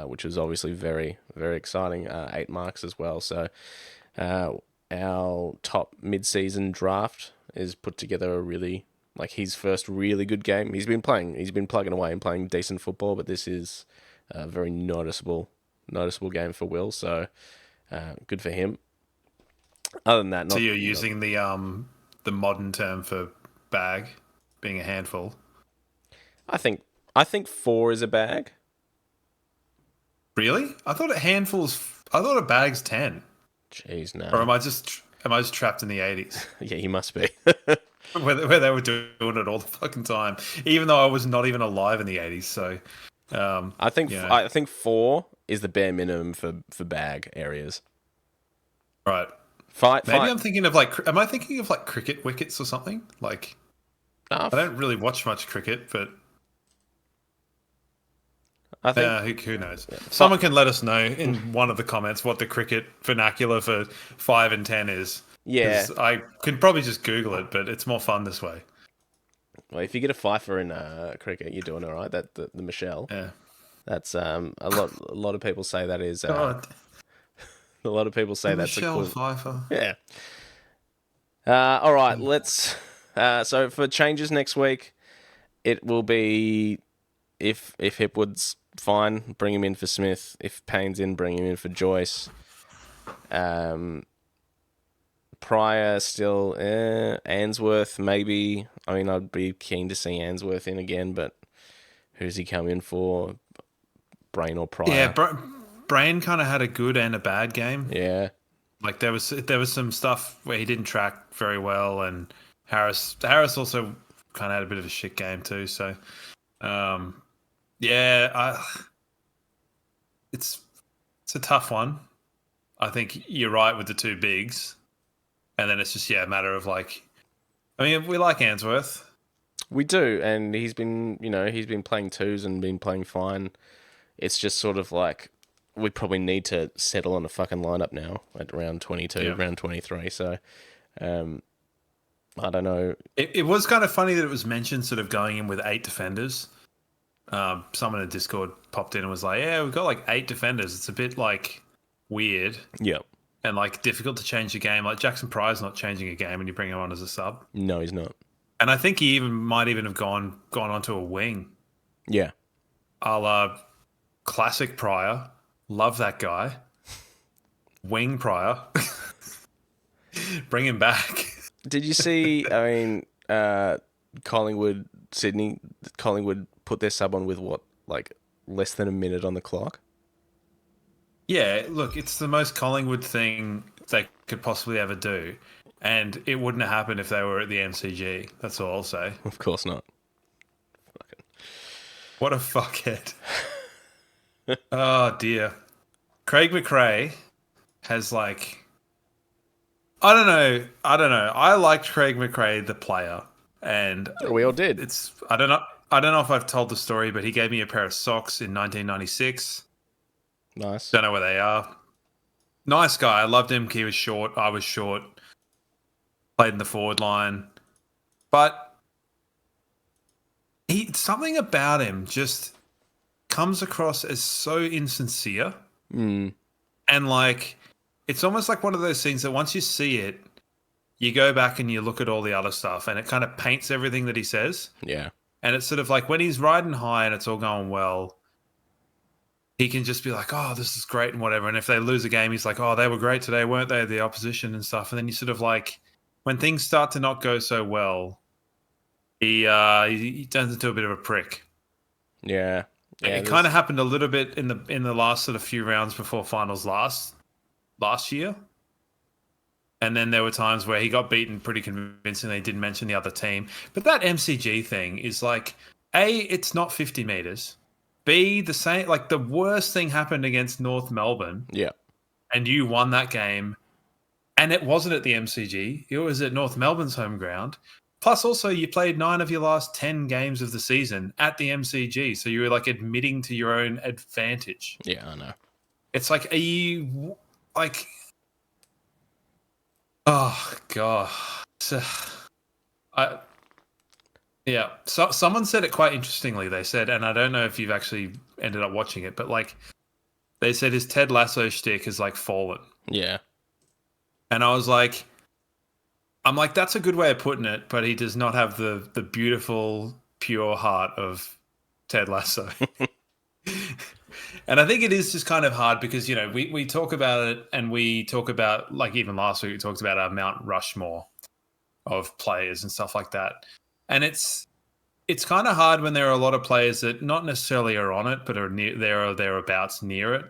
which was obviously very, very exciting. 8 marks as well. So our top mid-season draft is put together a really, his first really good game. He's been plugging away and playing decent football, but this is a very noticeable game for Will. So good for him. Other than that, So you're using the modern term for bag being a handful. I think 4 is a bag. Really? I thought a bag's 10. Jeez, no. Or am I just trapped in the 80s? Yeah, you must be. where they were doing it all the fucking time, even though I was not even alive in the 80s. So I think 4 is the bare minimum for bag areas. Right. Maybe I'm thinking of am I thinking of cricket wickets or something? I don't really watch much cricket, but I think who knows? Yeah. Someone can let us know in one of the comments what the cricket vernacular for 5 and 10 is. Yeah, I could probably just Google it, but it's more fun this way. Well, if you get a fifer in cricket, you're doing all right. That the Michelle. Yeah. That's a lot of people say that is. A lot of people say that's Michelle a cool. Pfeiffer. Yeah. All right. Let's. So for changes next week, it will be if Hipwood's fine, bring him in for Smith. If Payne's in, bring him in for Joyce. Pryor still, Answorth maybe. I mean, I'd be keen to see Answorth in again, but who's he come in for? Brain or Pryor? Yeah, Brain kind of had a good and a bad game. Yeah, there was some stuff where he didn't track very well, and Harris also kind of had a bit of a shit game too. So, it's a tough one. I think you're right with the 2 bigs. And then it's just a matter of I mean, we like Answorth. We do, and he's been playing 2s and been playing fine. It's just sort of we probably need to settle on a fucking lineup now at round 22, round 23. So, I don't know. It was kind of funny that it was mentioned sort of going in with 8 defenders. Someone in Discord popped in and was like, "Yeah, we've got 8 defenders. It's a bit weird." Yep. And difficult to change the game. Jackson Pryor's not changing a game when you bring him on as a sub. No, he's not. And I think he might even have gone onto a wing. Yeah. A la classic Pryor. Love that guy. Wing Pryor. Bring him back. Did you see, I mean, Collingwood, Sydney, Collingwood put their sub on with what, less than a minute on the clock? Yeah, look, it's the most Collingwood thing they could possibly ever do. And it wouldn't have happened if they were at the MCG. That's all I'll say. Of course not. Fucking. What a fuckhead. Oh, dear. Craig McRae has I don't know. I liked Craig McRae, the player. And we all did. I don't know if I've told the story, but he gave me a pair of socks in 1996. Nice. Don't know where they are. Nice guy. I loved him. He was short. I was short. Played in the forward line. But something about him just comes across as so insincere. Mm. And it's almost like one of those things that once you see it, you go back and you look at all the other stuff and it kind of paints everything that he says. Yeah. And it's sort of like when he's riding high and it's all going well, he can just be like, oh, this is great and whatever. And if they lose a game, he's like, oh, they were great today, weren't they? The opposition and stuff. And then you sort of like, when things start to not go so well, he turns into a bit of a prick. Yeah. It kind of happened a little bit in the last sort of few rounds before finals last year. And then there were times where he got beaten pretty convincingly, didn't mention the other team. But that MCG thing is like, A, it's not 50 meters. B, the same, like the worst thing happened against North Melbourne. Yeah. And you won that game. And it wasn't at the MCG. It was at North Melbourne's home ground. Plus also you played 9 of your last 10 games of the season at the MCG. So you were like admitting to your own advantage. Yeah, I know. It's like, are you like... Oh God! So someone said it quite interestingly. They said, and I don't know if you've actually ended up watching it, but like they said, his Ted Lasso shtick has like fallen. Yeah, and I was like, I'm like, that's a good way of putting it, but he does not have the beautiful, pure heart of Ted Lasso. And I think it is just kind of hard because, you know, we talk about it and we talk about, like even last week, we talked about our Mount Rushmore of players and stuff like that. And it's kind of hard when there are a lot of players that not necessarily are on it, but are there or thereabouts near it.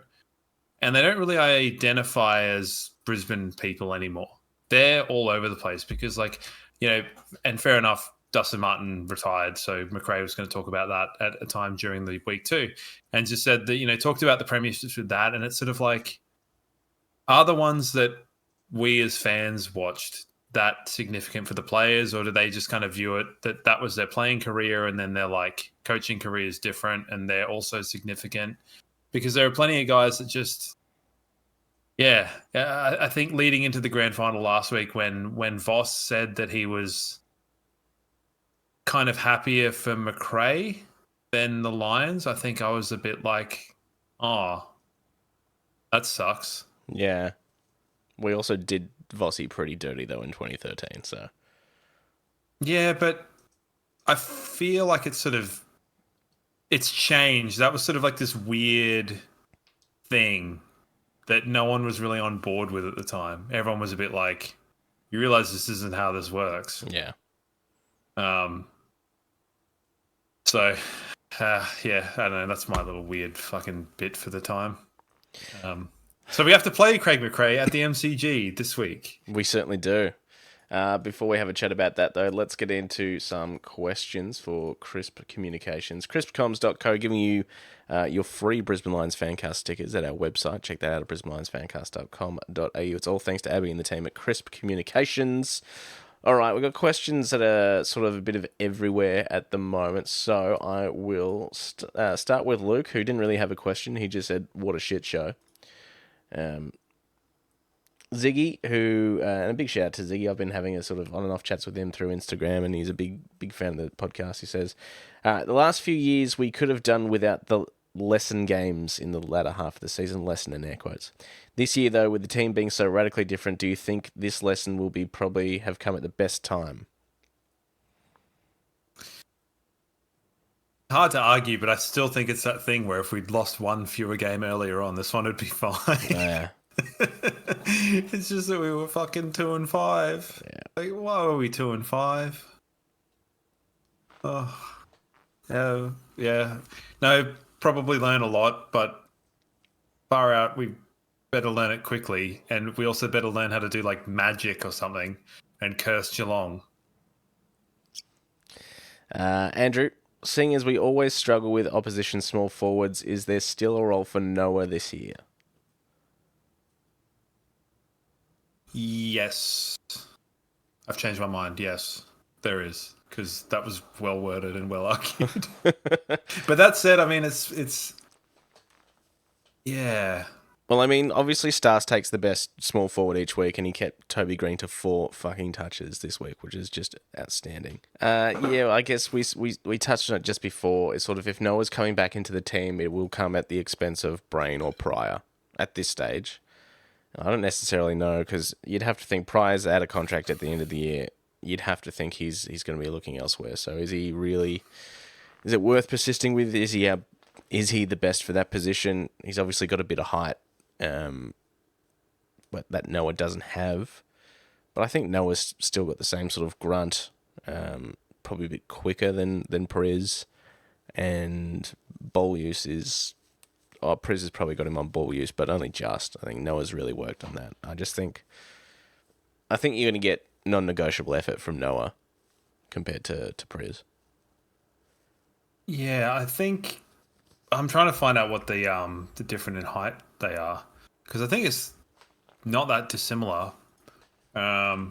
And they don't really identify as Brisbane people anymore. They're all over the place because, like, you know, and fair enough, Dustin Martin retired, so McRae was going to talk about that at a time during the week too, and just said that, you know, talked about the premierships with that, and it's sort of like, are the ones that we as fans watched that significant for the players, or do they just kind of view it that was their playing career and then their like coaching career is different and they're also significant? Because there are plenty of guys that just, yeah, I think leading into the grand final last week when Voss said that he was kind of happier for McRae than the Lions, I think I was a bit like, oh, that sucks. Yeah. We also did Vossi pretty dirty, though, in 2013, so... Yeah, but I feel like it's changed. That was sort of like this weird thing that no one was really on board with at the time. Everyone was a bit like, you realize this isn't how this works. Yeah. So, yeah, I don't know. That's my little weird fucking bit for the time. So we have to play Craig McRae at the MCG this week. We certainly do. Before we have a chat about that, though, let's get into some questions for Crisp Communications. crispcoms.co, giving you your free Brisbane Lions Fancast stickers at our website. Check that out at brisbanelionsfancast.com.au. It's all thanks to Abby and the team at Crisp Communications. All right, we've got questions that are sort of a bit of everywhere at the moment, so I will start with Luke, who didn't really have a question. He just said, what a shit show. Ziggy, who, and a big shout out to Ziggy, I've been having a sort of on and off chats with him through Instagram, and he's a big fan of the podcast. He says, the last few years we could have done without the lesson games in the latter half of the season, lesson in air quotes. This year, though, with the team being so radically different, do you think this lesson will probably have come at the best time? Hard to argue, but I still think it's that thing where if we'd lost one fewer game earlier on, this one would be fine. Yeah. It's just that we were fucking 2-5. Yeah. Like, why were we 2-5? Oh, yeah. No, probably learn a lot, but far out, we better learn it quickly, and we also better learn how to do like magic or something and curse Geelong. Andrew, seeing as we always struggle with opposition small forwards, is there still a role for Noah this year? Yes. I've changed my mind. Yes, there is, because that was well worded and well argued. But that said, I mean, it's yeah. Well, I mean, obviously Stars takes the best small forward each week, and he kept Toby Green to 4 fucking touches this week, which is just outstanding. Yeah, I guess we touched on it just before. It's sort of, if Noah's coming back into the team, it will come at the expense of Brain or Pryor at this stage. I don't necessarily know, because you'd have to think Pryor's out of contract at the end of the year. You'd have to think he's going to be looking elsewhere. So is he really? Is it worth persisting with? Is he the best for that position? He's obviously got a bit of height, but that Noah doesn't have. But I think Noah's still got the same sort of grunt, probably a bit quicker than Perez, and ball use is. Oh, Perez has probably got him on ball use, but only just. I think Noah's really worked on that. I think you're going to get non-negotiable effort from Noah compared to Perez. Yeah, I think I'm trying to find out what the different in height they are, because I think it's not that dissimilar. Yeah,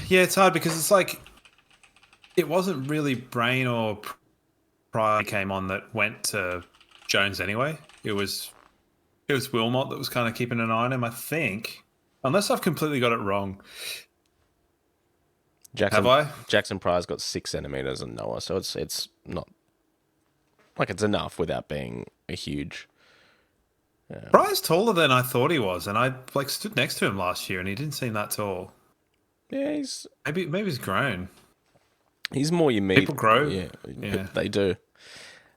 it's hard because it's like it wasn't really Brain or Pryor came on that went to Jones anyway. It was Wilmot that was kind of keeping an eye on him, I think, unless I've completely got it wrong. Have I? Jackson Pryor's got 6 centimeters on Noah, so it's not like it's enough without being a huge. Pryor's taller than I thought he was, and I stood next to him last year, and he didn't seem that tall. Yeah, he's maybe he's grown. He's more your meat. People grow. Yeah. They do.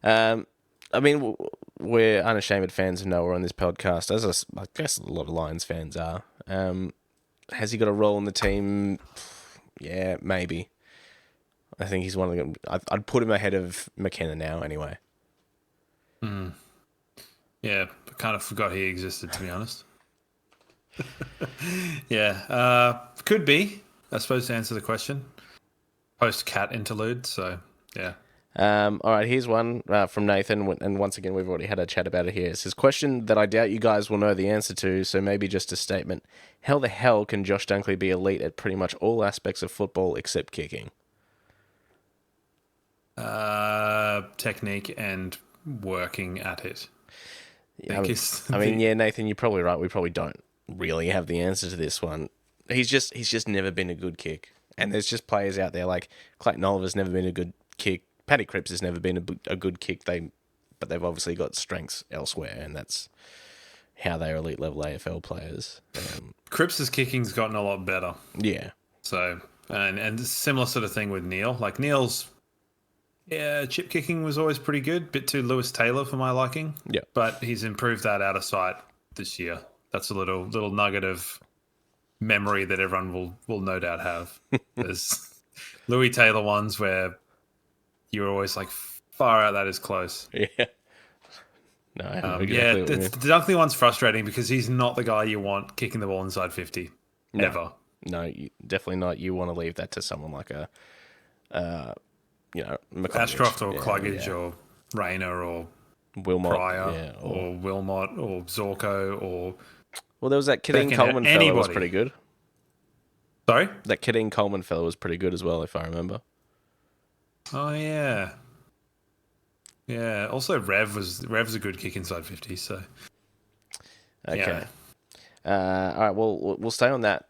I mean, we're unashamed fans of Noah on this podcast, as I guess a lot of Lions fans are. Has he got a role in the team? Yeah, maybe. I think he's one of them. I'd put him ahead of McKenna now, anyway. Yeah, I kind of forgot he existed, to be honest. Yeah, could be, I suppose, to answer the question. Post-cat interlude, so yeah. All right, here's one from Nathan, and once again, we've already had a chat about it here. It says, question that I doubt you guys will know the answer to, so maybe just a statement. How the hell can Josh Dunkley be elite at pretty much all aspects of football except kicking? Technique and working at it. Nathan, you're probably right. We probably don't really have the answer to this one. He's just never been a good kick. And there's just players out there like Clayton Oliver's never been a good kick. Paddy Cripps has never been a good kick. But they've obviously got strengths elsewhere, and that's how they're elite level AFL players. Cripps' kicking's gotten a lot better. Yeah. So and similar sort of thing with Neil. Like Neil's chip kicking was always pretty good. Bit too Lewis Taylor for my liking. Yeah. But he's improved that out of sight this year. That's a little nugget of memory that everyone will no doubt have. There's Louis Taylor ones where you're always like, far out, that is close. Yeah. No, the Dunkley one's frustrating because he's not the guy you want kicking the ball inside 50. No. Ever. No, definitely not. You want to leave that to someone like Ashcroft or Cluggage or Rayner or Wilmot, Pryor or Wilmot or Zorko or... Well, there was that Kadeen Coleman fellow was pretty good. Sorry? That Kadeen Coleman fellow was pretty good as well, if I remember. Oh, yeah. Yeah, also Rev's a good kick inside 50, so... Okay. Yeah. All right, well, we'll stay on that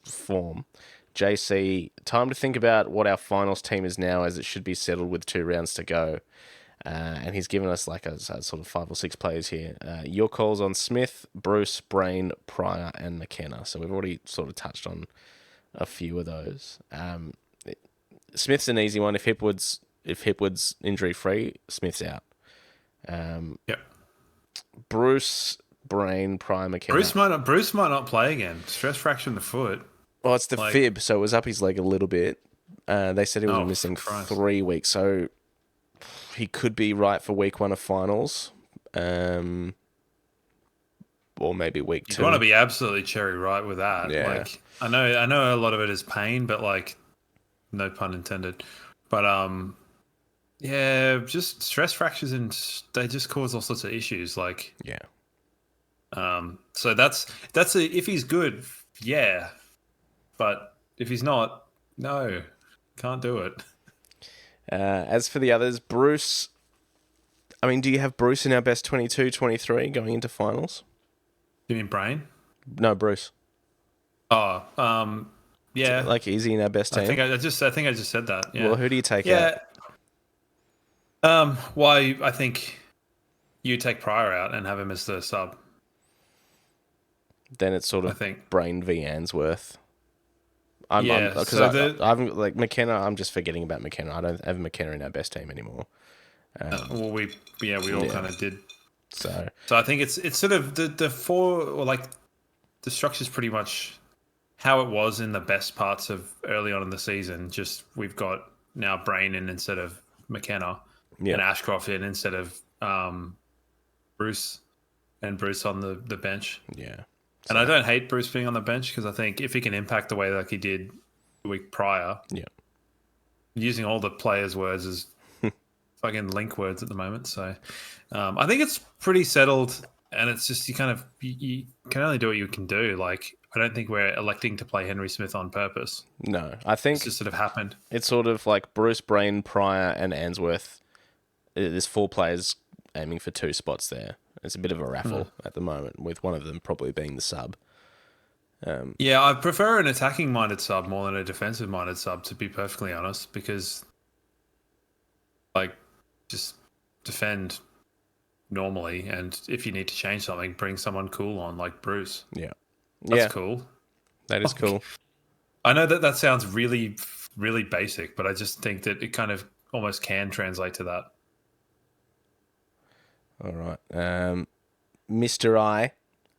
form. JC, time to think about what our finals team is now, as it should be settled with 2 rounds to go. And he's given us like a sort of 5 or 6 players here. Your calls on Smith, Bruce, Brain, Pryor, and McKenna. So we've already sort of touched on a few of those. Smith's an easy one. If Hipwood's injury free, Smith's out. Yep. Bruce, Brain, Pryor, McKenna. Bruce might not play again. Stress fracture in the foot. Well, it's the fib, so it was up his leg a little bit. They said he was missing 3 weeks, so he could be right for week 1 of finals, or maybe week 2. You want to be absolutely cherry right with that. Yeah. Like, I know a lot of it is pain, but like, no pun intended. But just stress fractures and they just cause all sorts of issues. Like, yeah. So that's if he's good, yeah. But if he's not, no, can't do it. As for the others, Bruce, I mean, do you have Bruce in our best 22, 23 going into finals? You mean Brain? No, Bruce. Oh, yeah. Like, is he in our best team? I think I just said that. Yeah. Well, who do you take out? Why I think you take Pryor out and have him as the sub. Then it's sort I of think. Brain v Answorth. Because I haven't like McKenna. I'm just forgetting about McKenna. I don't have McKenna in our best team anymore. Well, we all kind of did. So I think it's sort of the four, or like the structure's pretty much how it was in the best parts of early on in the season. Just we've got now Brain in instead of McKenna, and Ashcroft in instead of Bruce, and Bruce on the bench. Yeah. And I don't hate Bruce being on the bench because I think if he can impact the way like he did the week prior, using all the players' words as fucking link words at the moment. So I think it's pretty settled, and it's just you can only do what you can do. Like I don't think we're electing to play Henry Smith on purpose. No, I think It's just sort of happened. It's sort of like Bruce, Brain, Pryor, and Answorth. There's 4 players aiming for 2 spots there. It's a bit of a raffle at the moment, with one of them probably being the sub. Yeah, I prefer an attacking-minded sub more than a defensive-minded sub, to be perfectly honest, because like just defend normally, and if you need to change something, bring someone cool on, like Bruce. Yeah. That's cool. That is cool. I know that sounds really, really basic, but I just think that it kind of almost can translate to that. All right. Mr. I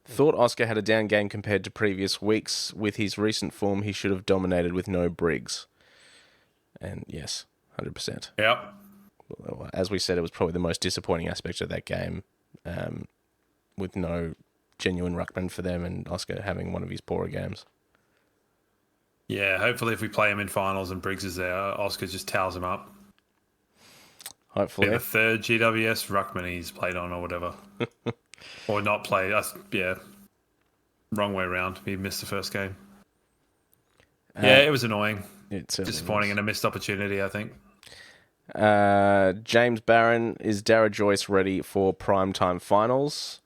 thought Oscar had a down game compared to previous weeks. With his recent form, he should have dominated with no Briggs. And yes, 100%. Yep. As we said, it was probably the most disappointing aspect of that game, with no genuine ruckman for them and Oscar having one of his poorer games. Yeah, hopefully if we play him in finals and Briggs is there, Oscar just towels him up. Hopefully. Yeah, the third GWS ruckman he's played on or whatever. Or not played. Wrong way around. He missed the first game. Yeah, it was annoying. Disappointing and a missed opportunity, I think. James Barron, is Dara Joyce ready for primetime finals?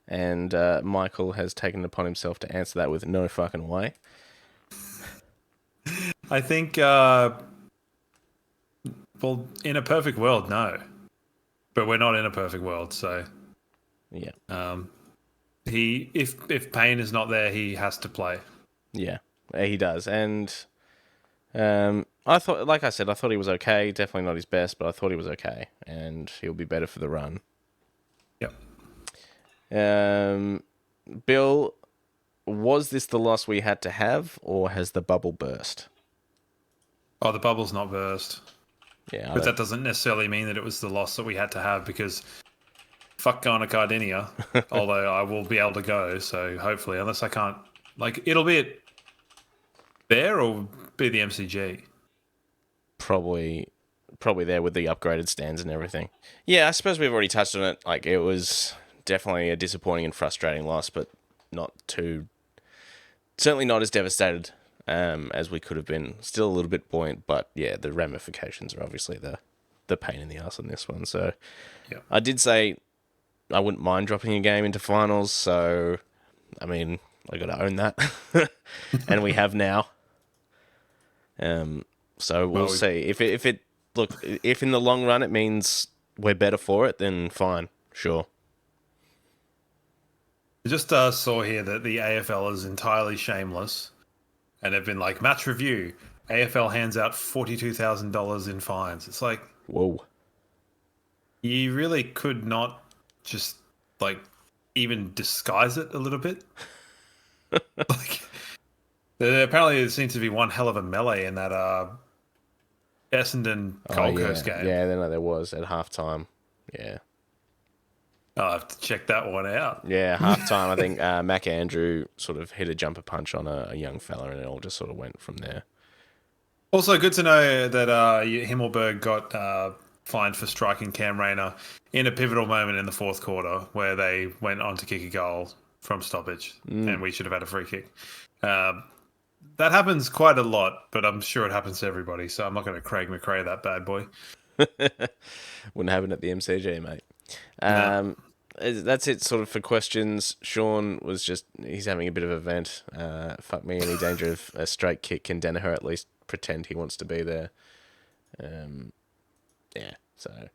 And Michael has taken it upon himself to answer that with no fucking way. I think, well, in a perfect world, no. But we're not in a perfect world, so... Yeah. If Payne is not there, he has to play. Yeah, he does. And I thought, like I said, I thought he was okay. Definitely not his best, but I thought he was okay. And he'll be better for the run. Yep. Bill, was this the loss we had to have, or has the bubble burst? Oh, the bubble's not burst. Yeah, but that doesn't necessarily mean that it was the loss that we had to have, because fuck going to Cardinia, although I will be able to go, so hopefully, unless I can't, like, it'll be there or be the MCG? Probably there with the upgraded stands and everything. Yeah, I suppose we've already touched on it. Like, it was definitely a disappointing and frustrating loss, but certainly not as devastated as we could have been. Still a little bit buoyant, but yeah, the ramifications are obviously the pain in the ass on this one. So I did say I wouldn't mind dropping a game into finals, so I mean, I got to own that. And we have now. So we'll see. If in the long run it means we're better for it, then fine, sure. I just saw here that the AFL is entirely shameless, and they've been like, match review, AFL hands out $42,000 in fines. It's like, whoa. You really could not just, like, even disguise it a little bit? Like, apparently there seems to be one hell of a melee in that Essendon Gold Coast game. Yeah, there was at halftime. Yeah. I'll have to check that one out. Yeah, halftime, I think Mac Andrew sort of hit a jumper punch on a young fella, and it all just sort of went from there. Also, good to know that Himmelberg got fined for striking Cam Rayner in a pivotal moment in the fourth quarter where they went on to kick a goal from stoppage, and we should have had a free kick. That happens quite a lot, but I'm sure it happens to everybody, so I'm not going to Craig McRae that bad boy. Wouldn't happen at the MCG, mate. No. That's it sort of for questions. Sean he's having a bit of a vent. Fuck me, any danger of a straight kick? Can Danaher at least pretend he wants to be there? Yeah, so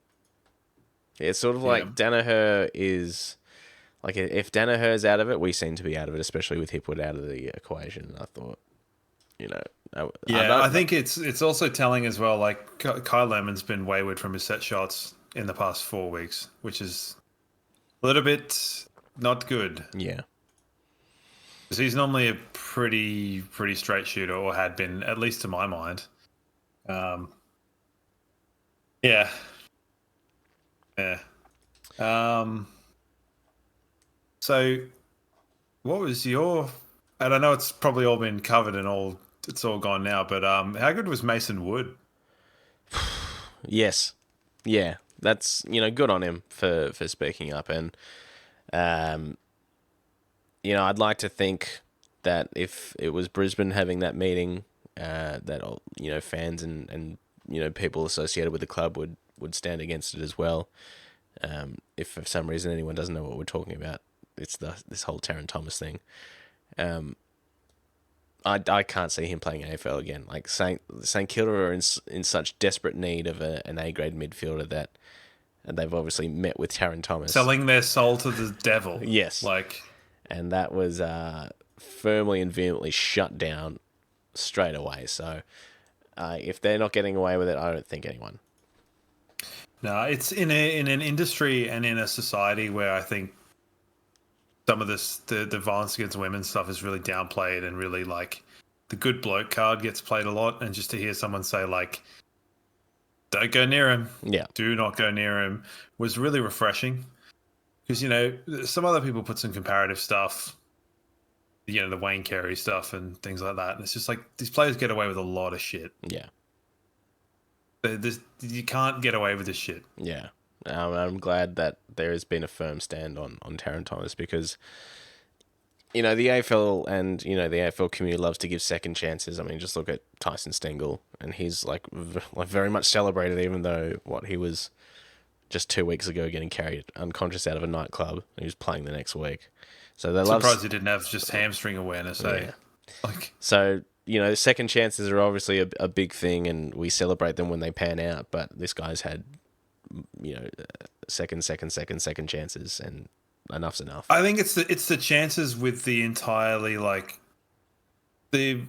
It's sort of like Danaher is... Like, if Danaher's out of it, we seem to be out of it, especially with Hipwood out of the equation. I thought, I think it's also telling as well, like, Kyle Lemon's been wayward from his set shots in the past 4 weeks, which is a little bit not good. Yeah. Because he's normally a pretty straight shooter, or had been, at least to my mind. Yeah. So, what was your... And I know it's probably all been covered and it's all gone now, but how good was Mason Wood? Yes. Yeah. That's, good on him for speaking up. And, I'd like to think that if it was Brisbane having that meeting, that, fans and people associated with the club would stand against it as well. If for some reason anyone doesn't know what we're talking about, it's this whole Taron Thomas thing. I can't see him playing AFL again. Like, St Kilda are in such desperate need of an A-grade midfielder that they've obviously met with Taron Thomas. Selling their soul to the devil. Yes. And that was firmly and vehemently shut down straight away. So if they're not getting away with it, I don't think anyone. No, it's in an industry and in a society where I think some of this, the violence against women stuff is really downplayed, and really, like, the good bloke card gets played a lot. And just to hear someone say, like, don't go near him. Yeah. Do not go near him was really refreshing. Because, some other people put some comparative stuff, the Wayne Carey stuff and things like that. And it's just like, these players get away with a lot of shit. Yeah. You can't get away with this shit. Yeah. I'm glad that there has been a firm stand on Taron Thomas, because, the AFL and, the AFL community loves to give second chances. I mean, just look at Tyson Stengel, and he's like very much celebrated, even though he was just 2 weeks ago getting carried unconscious out of a nightclub. He was playing the next week. So they love... Surprised he didn't have just hamstring awareness, eh? Yeah. So... second chances are obviously a big thing, and we celebrate them when they pan out. But this guy's had, second chances, and enough's enough. I think it's the chances with the entirely, like, the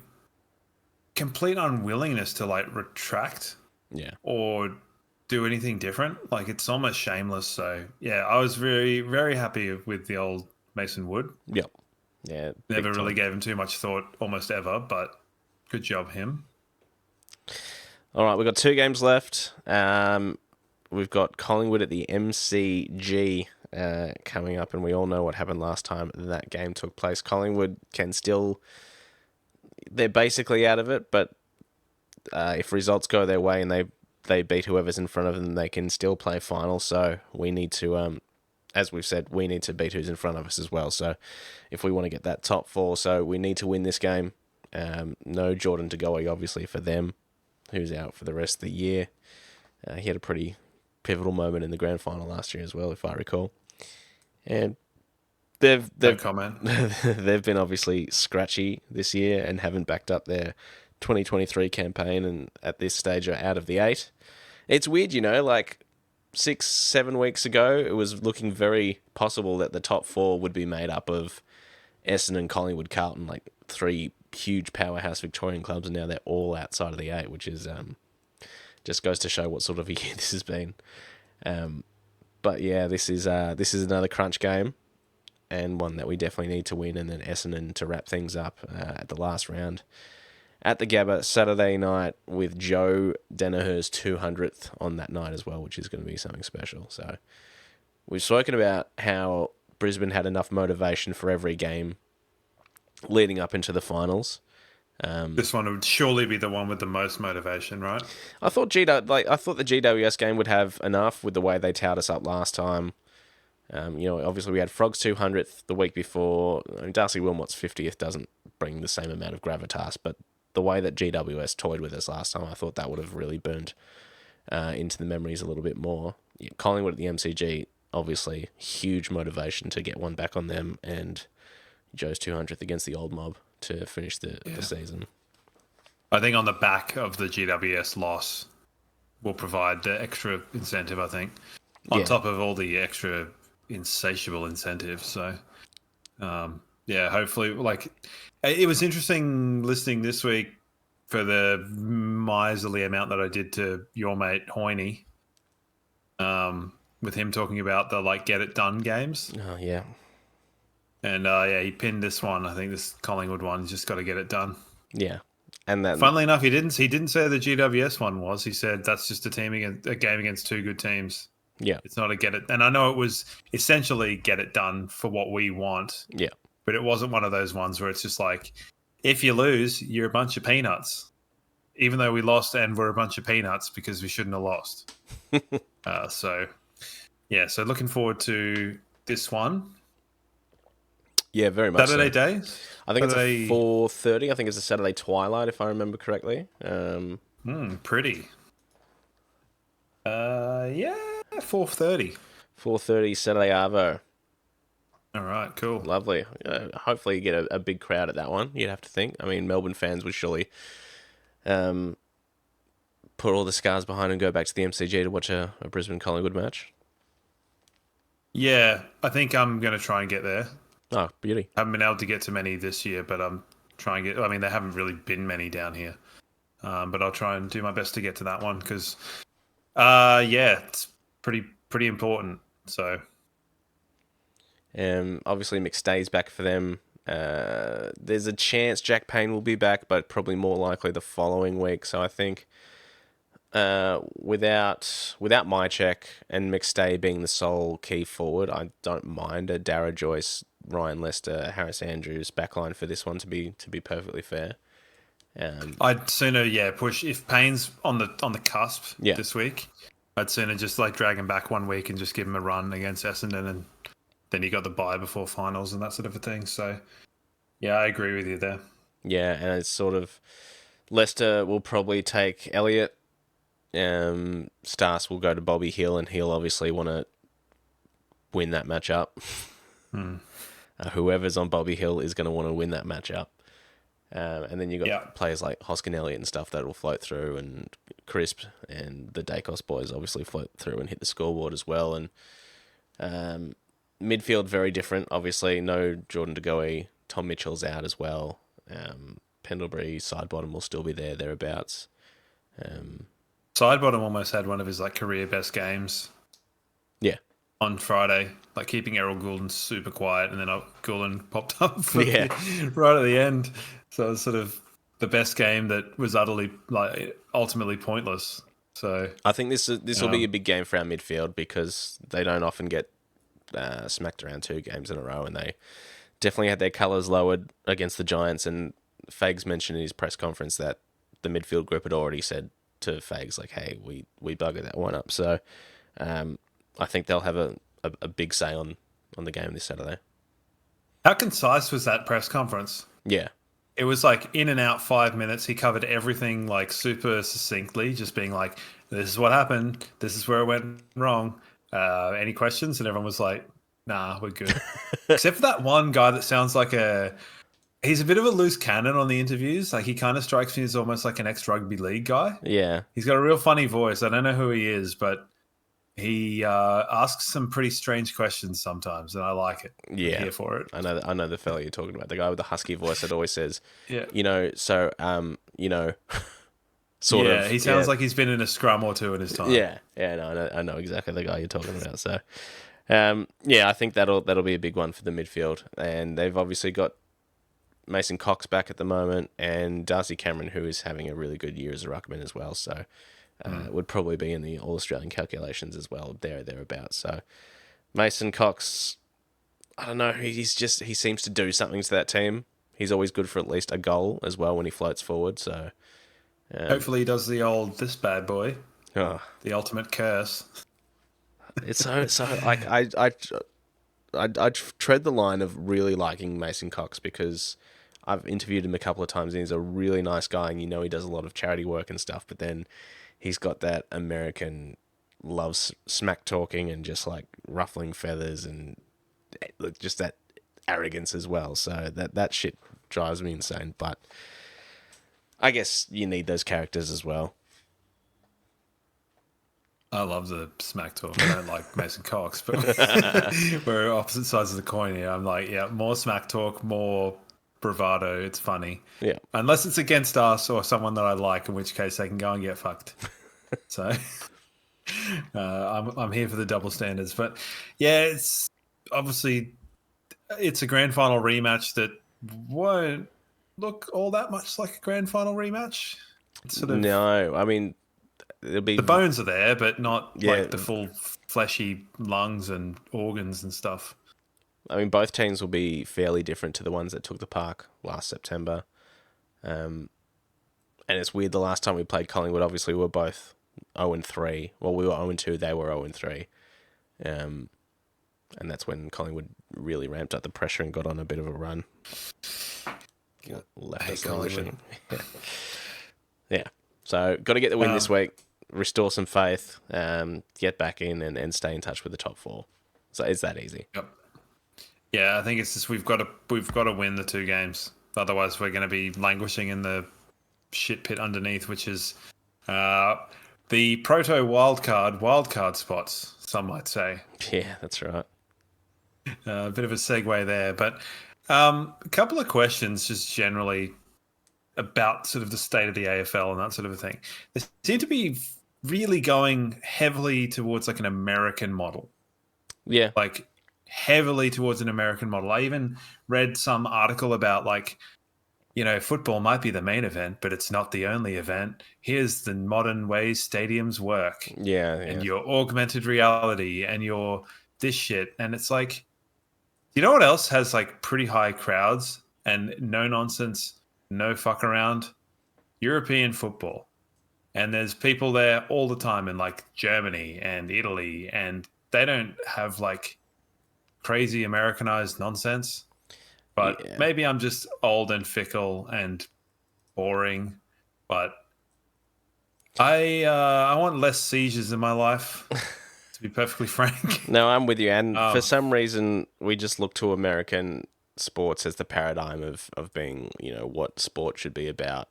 complete unwillingness to, like, retract, or do anything different. Like, it's almost shameless. So yeah, I was very, very happy with the old Mason Wood. Yep. Yeah. Never really gave him too much thought, almost ever, but. Good job, him. All right, we've got 2 games left. We've got Collingwood at the MCG coming up, and we all know what happened last time that game took place. Collingwood can still... They're basically out of it, but if results go their way and they beat whoever's in front of them, they can still play final. So we need to... as we've said, we need to beat who's in front of us as well. So if we want to get that top 4, so we need to win this game. No Jordan Tagoe, obviously, for them, who's out for the rest of the year. He had a pretty pivotal moment in the grand final last year as well, if I recall. And they've comment. They've been obviously scratchy this year and haven't backed up their 2023 campaign, and at this stage are out of the 8. It's weird, like 6-7 weeks ago, it was looking very possible that the top 4 would be made up of Essendon, Collingwood, Carlton, like 3 huge powerhouse Victorian clubs, and now they're all outside of the 8, which is just goes to show what sort of a year this has been. But yeah, this is another crunch game, and one that we definitely need to win, and then Essendon to wrap things up at the last round at the Gabba Saturday night, with Joe Danaher's 200th on that night as well, which is going to be something special. So we've spoken about how Brisbane had enough motivation for every game leading up into the finals. This one would surely be the one with the most motivation, right? I thought the GWS game would have enough with the way they towed us up last time. Obviously we had Frog's 200th the week before. Darcy Wilmot's 50th doesn't bring the same amount of gravitas, but the way that GWS toyed with us last time, I thought that would have really burnt into the memories a little bit more. Yeah, Collingwood at the MCG, obviously huge motivation to get one back on them, and Joe's 200th against the old mob to finish the season. I think on the back of the GWS loss will provide the extra incentive, I think. on top of all the extra insatiable incentives. So, hopefully, like, it was interesting listening this week for the miserly amount that I did to your mate Hoyne, with him talking about the like get it done games. Oh yeah. And he pinned this one. I think this Collingwood one. He's just got to get it done. Yeah, and then funnily enough, he didn't say the GWS one was. He said that's just a game against two good teams. Yeah, it's not a get it. And I know it was essentially get it done for what we want. Yeah, but it wasn't one of those ones where it's just like, if you lose, you're a bunch of peanuts. Even though we lost and we're a bunch of peanuts because we shouldn't have lost. So looking forward to this one. Yeah, very much. Saturday days? I think it's a 4:30. I think it's a Saturday twilight, if I remember correctly. Pretty. 4:30. 4:30 Saturday Arvo. All right, cool. Lovely. Hopefully you get a big crowd at that one, you'd have to think. I mean, Melbourne fans would surely put all the scars behind and go back to the MCG to watch a Brisbane Collingwood match. Yeah, I think I'm going to try and get there. Oh, beauty. I haven't been able to get to many this year, but I'm trying to get... I mean, there haven't really been many down here. But I'll try and do my best to get to that one because, it's pretty important. So... obviously, McStay's back for them. There's a chance Jack Payne will be back, but probably more likely the following week. So I think without Mycheck and McStay being the sole key forward, I don't mind a Darragh Joyce, Ryan Lester, Harris Andrews backline for this one to be perfectly fair. I'd sooner push if Payne's on the cusp this week. I'd sooner just like drag him back 1 week and just give him a run against Essendon, and then you got the bye before finals and that sort of a thing. So I agree with you there. Yeah, and it's sort of Leicester will probably take Elliott. Stas will go to Bobby Hill, and he'll obviously want to win that matchup. Whoever's on Bobby Hill is going to want to win that matchup. And then you got players like Hoskin Elliott and stuff that will float through, and Crisp and the Dacos boys obviously float through and hit the scoreboard as well. And midfield very different. Obviously, no Jordan De Goey. Tom Mitchell's out as well. Pendlebury, Sidebottom will still be thereabouts. Sidebottom almost had one of his like career best games. Yeah. On Friday, like keeping Errol Goulden super quiet, and then Goulden popped up right at the end. So it was sort of the best game that was ultimately pointless. So I think this will be a big game for our midfield because they don't often get smacked around 2 games in a row, and they definitely had their colours lowered against the Giants. And Fags mentioned in his press conference that the midfield group had already said to Fags, like, hey, we buggered that one up. So I think they'll have a big say on the game this Saturday. How concise was that press conference? Yeah. It was like in and out 5 minutes. He covered everything like super succinctly, just being like, this is what happened. This is where it went wrong. Any questions? And everyone was like, nah, we're good. Except for that one guy that sounds like he's a bit of a loose cannon on the interviews. Like he kind of strikes me as almost like an ex-rugby league guy. Yeah. He's got a real funny voice. I don't know who he is, but he asks some pretty strange questions sometimes, and I like it. Yeah. I'm here for it. I know the fella you're talking about. The guy with the husky voice that always says, sort of. Yeah, he sounds like he's been in a scrum or two in his time. Yeah. Yeah, no, I know exactly the guy you're talking about. So, I think that'll be a big one for the midfield. And they've obviously got Mason Cox back at the moment, and Darcy Cameron, who is having a really good year as a ruckman as well. So, would probably be in the All-Australian calculations as well, thereabouts. So, Mason Cox, I don't know, he seems to do something to that team. He's always good for at least a goal as well when he floats forward. So, hopefully he does the old this bad boy, the ultimate curse. It's so like I tread the line of really liking Mason Cox because I've interviewed him a couple of times and he's a really nice guy, and he does a lot of charity work and stuff, but then he's got that American loves smack talking and just like ruffling feathers and just that arrogance as well. So that shit drives me insane, but I guess you need those characters as well. I love the smack talk. I don't like Mason Cox, but we're opposite sides of the coin here. I'm like, yeah, more smack talk, more bravado. It's funny. Yeah. Unless it's against us or someone that I like, in which case they can go and get fucked. So I'm here for the double standards. But yeah, it's obviously it's a grand final rematch that won't look all that much like a grand final rematch. It's sort of No, I mean, it'll be the bones are there, but not Yeah. like the full fleshy lungs and organs and stuff. I mean, both teams will be fairly different to the ones that took the park last September. And it's weird. The last time we played Collingwood, obviously we were both 0-3. Well, we were 0-2. They were 0-3. And that's when Collingwood really ramped up the pressure and got on a bit of a run. Left us languishing. Yeah. So got to get the win this week. Restore some faith. Get back in and stay in touch with the top four. So it's that easy. Yep. Yeah, I think it's just we've got to win the 2 games. Otherwise, we're going to be languishing in the shit pit underneath, which is the proto wildcard spots. Some might say. Yeah, that's right. A bit of a segue there, but a couple of questions just generally about sort of the state of the AFL and that sort of a thing. They seem to be really going heavily towards like an American model. Yeah. Like heavily towards an American model. I even read some article about like, you know, football might be the main event, but it's not the only event. Here's the modern ways stadiums work. Yeah. And your augmented reality and your this shit. And it's like, you know what else has like pretty high crowds and no nonsense, no fuck around? European football. And there's people there all the time in like Germany and Italy, and they don't have like crazy Americanized nonsense. But maybe I'm just old and fickle and boring. But I want less seizures in my life, to be perfectly frank. No, I'm with you. And for some reason, we just look to American sports as the paradigm of being, you know, what sport should be about.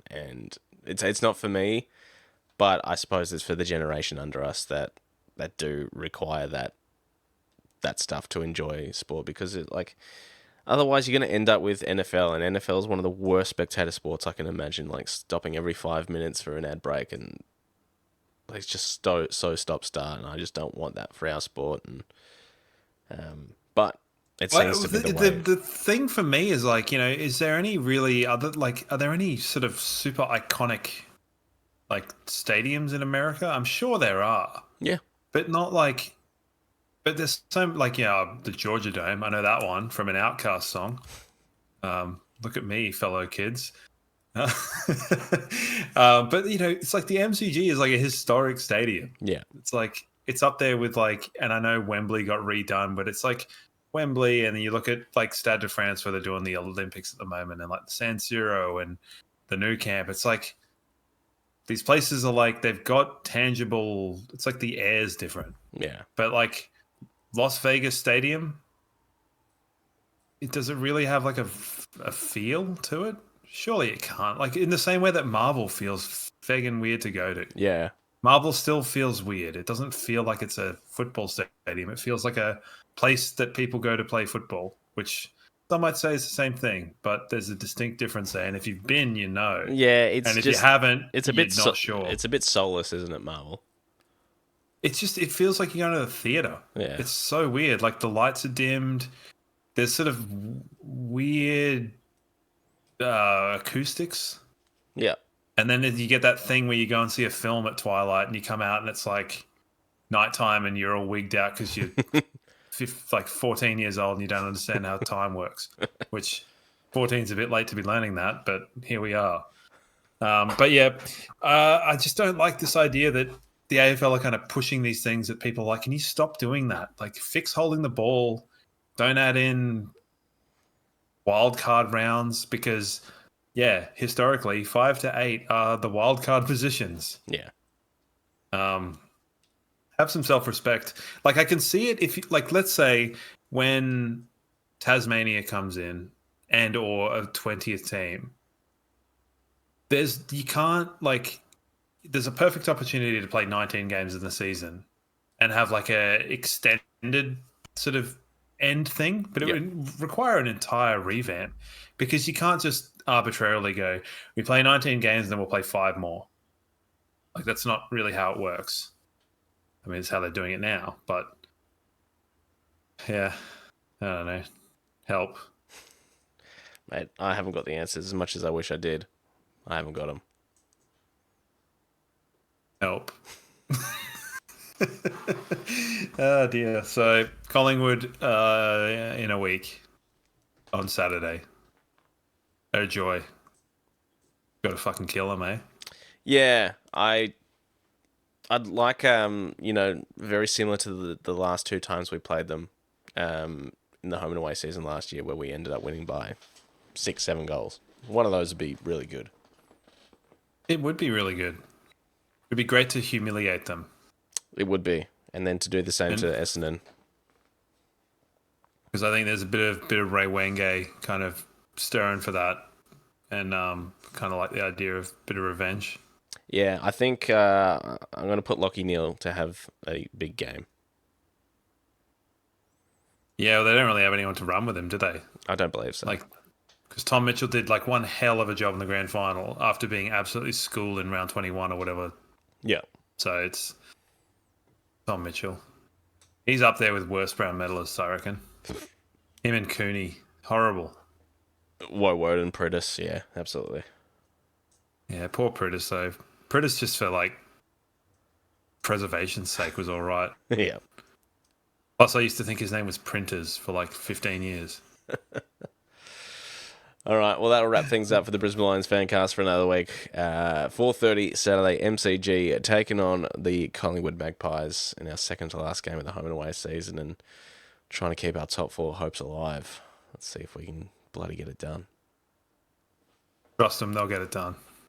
And it's not for me, but I suppose it's for the generation under us that do require that stuff to enjoy sport, because it like otherwise you're going to end up with NFL, and NFL is one of the worst spectator sports I can imagine, like stopping every 5 minutes for an ad break, and like, it's just so stop start, and I just don't want that for our sport. And but it seems to be the way. The thing for me is like, you know, is there any really other like, are there any sort of super iconic like stadiums in America? I'm sure there are. Yeah, but not like. But there's some like, yeah, the Georgia Dome. I know that one from an Outcast song. Look at me, fellow kids. But you know, it's like the MCG is like a historic stadium. Yeah, it's like it's up there with like, and I know Wembley got redone, but it's like Wembley, and then you look at like Stade de France where they're doing the Olympics at the moment, and like the San Siro and the Nou Camp. It's like these places are like they've got tangible. It's like the air's different. Yeah, but like Las Vegas Stadium, does it really have like a feel to it? Surely it can't. Like in the same way that Marvel feels friggin' weird to go to. Yeah. Marvel still feels weird. It doesn't feel like it's a football stadium. It feels like a place that people go to play football, which some might say is the same thing, but there's a distinct difference there. And if you've been, you know. Yeah, it's and if just, you haven't, it's a bit not sure. It's a bit soulless, isn't it, Marvel? It's just, it feels like you're going to the theater. Yeah. It's so weird. Like the lights are dimmed. There's sort of weird acoustics. Yeah. And then you get that thing where you go and see a film at twilight and you come out and it's like nighttime and you're all wigged out because you're like 14 years old and you don't understand how time works, which 14 is a bit late to be learning that, but here we are. But yeah, I just don't like this idea that the AFL are kind of pushing these things that people are like, can you stop doing that? Like fix holding the ball. Don't add in wild card rounds because, yeah, historically 5 to 8 are the wild card positions. Yeah. Have some self-respect. Like I can see it if, like, let's say when Tasmania comes in and or a 20th team, you can't like there's a perfect opportunity to play 19 games in the season and have like a extended sort of end thing, but it would require an entire revamp because you can't just arbitrarily go, we play 19 games and then we'll play 5 more. Like, that's not really how it works. I mean, it's how they're doing it now, but yeah, I don't know. Help. Mate, I haven't got the answers as much as I wish I did. I haven't got them. Help. Oh dear. So Collingwood in a week on Saturday. Oh joy. Got to fucking kill them, eh? Yeah, I'd like very similar to the last 2 times we played them in the home and away season last year, where we ended up winning by 6-7 goals. One of those would be really good. It would be really good. It'd be great to humiliate them. It would be, and then to do the same to Essendon. Because I think there's a bit of Ray Wenge kind of stirring for that, and kind of like the idea of a bit of revenge. Yeah, I think I'm going to put Lockie Neal to have a big game. Yeah, well, they don't really have anyone to run with him, do they? I don't believe so. Like, because Tom Mitchell did like one hell of a job in the grand final after being absolutely schooled in round 21 or whatever. Yeah. So it's Tom Mitchell. He's up there with worst Brown medalists, I reckon. Him and Cooney. Horrible. Woden and Pritis, yeah, absolutely. Yeah, poor Pritis, though. Pritis, just for like preservation's sake, was all right. Yeah. Plus, I used to think his name was Printers for like 15 years. All right, well, that'll wrap things up for the Brisbane Lions Fancast for another week. 4:30 Saturday, MCG, taking on the Collingwood Magpies in our second to last game of the home and away season, and trying to keep our top 4 hopes alive. Let's see if we can bloody get it done. Trust them, they'll get it done.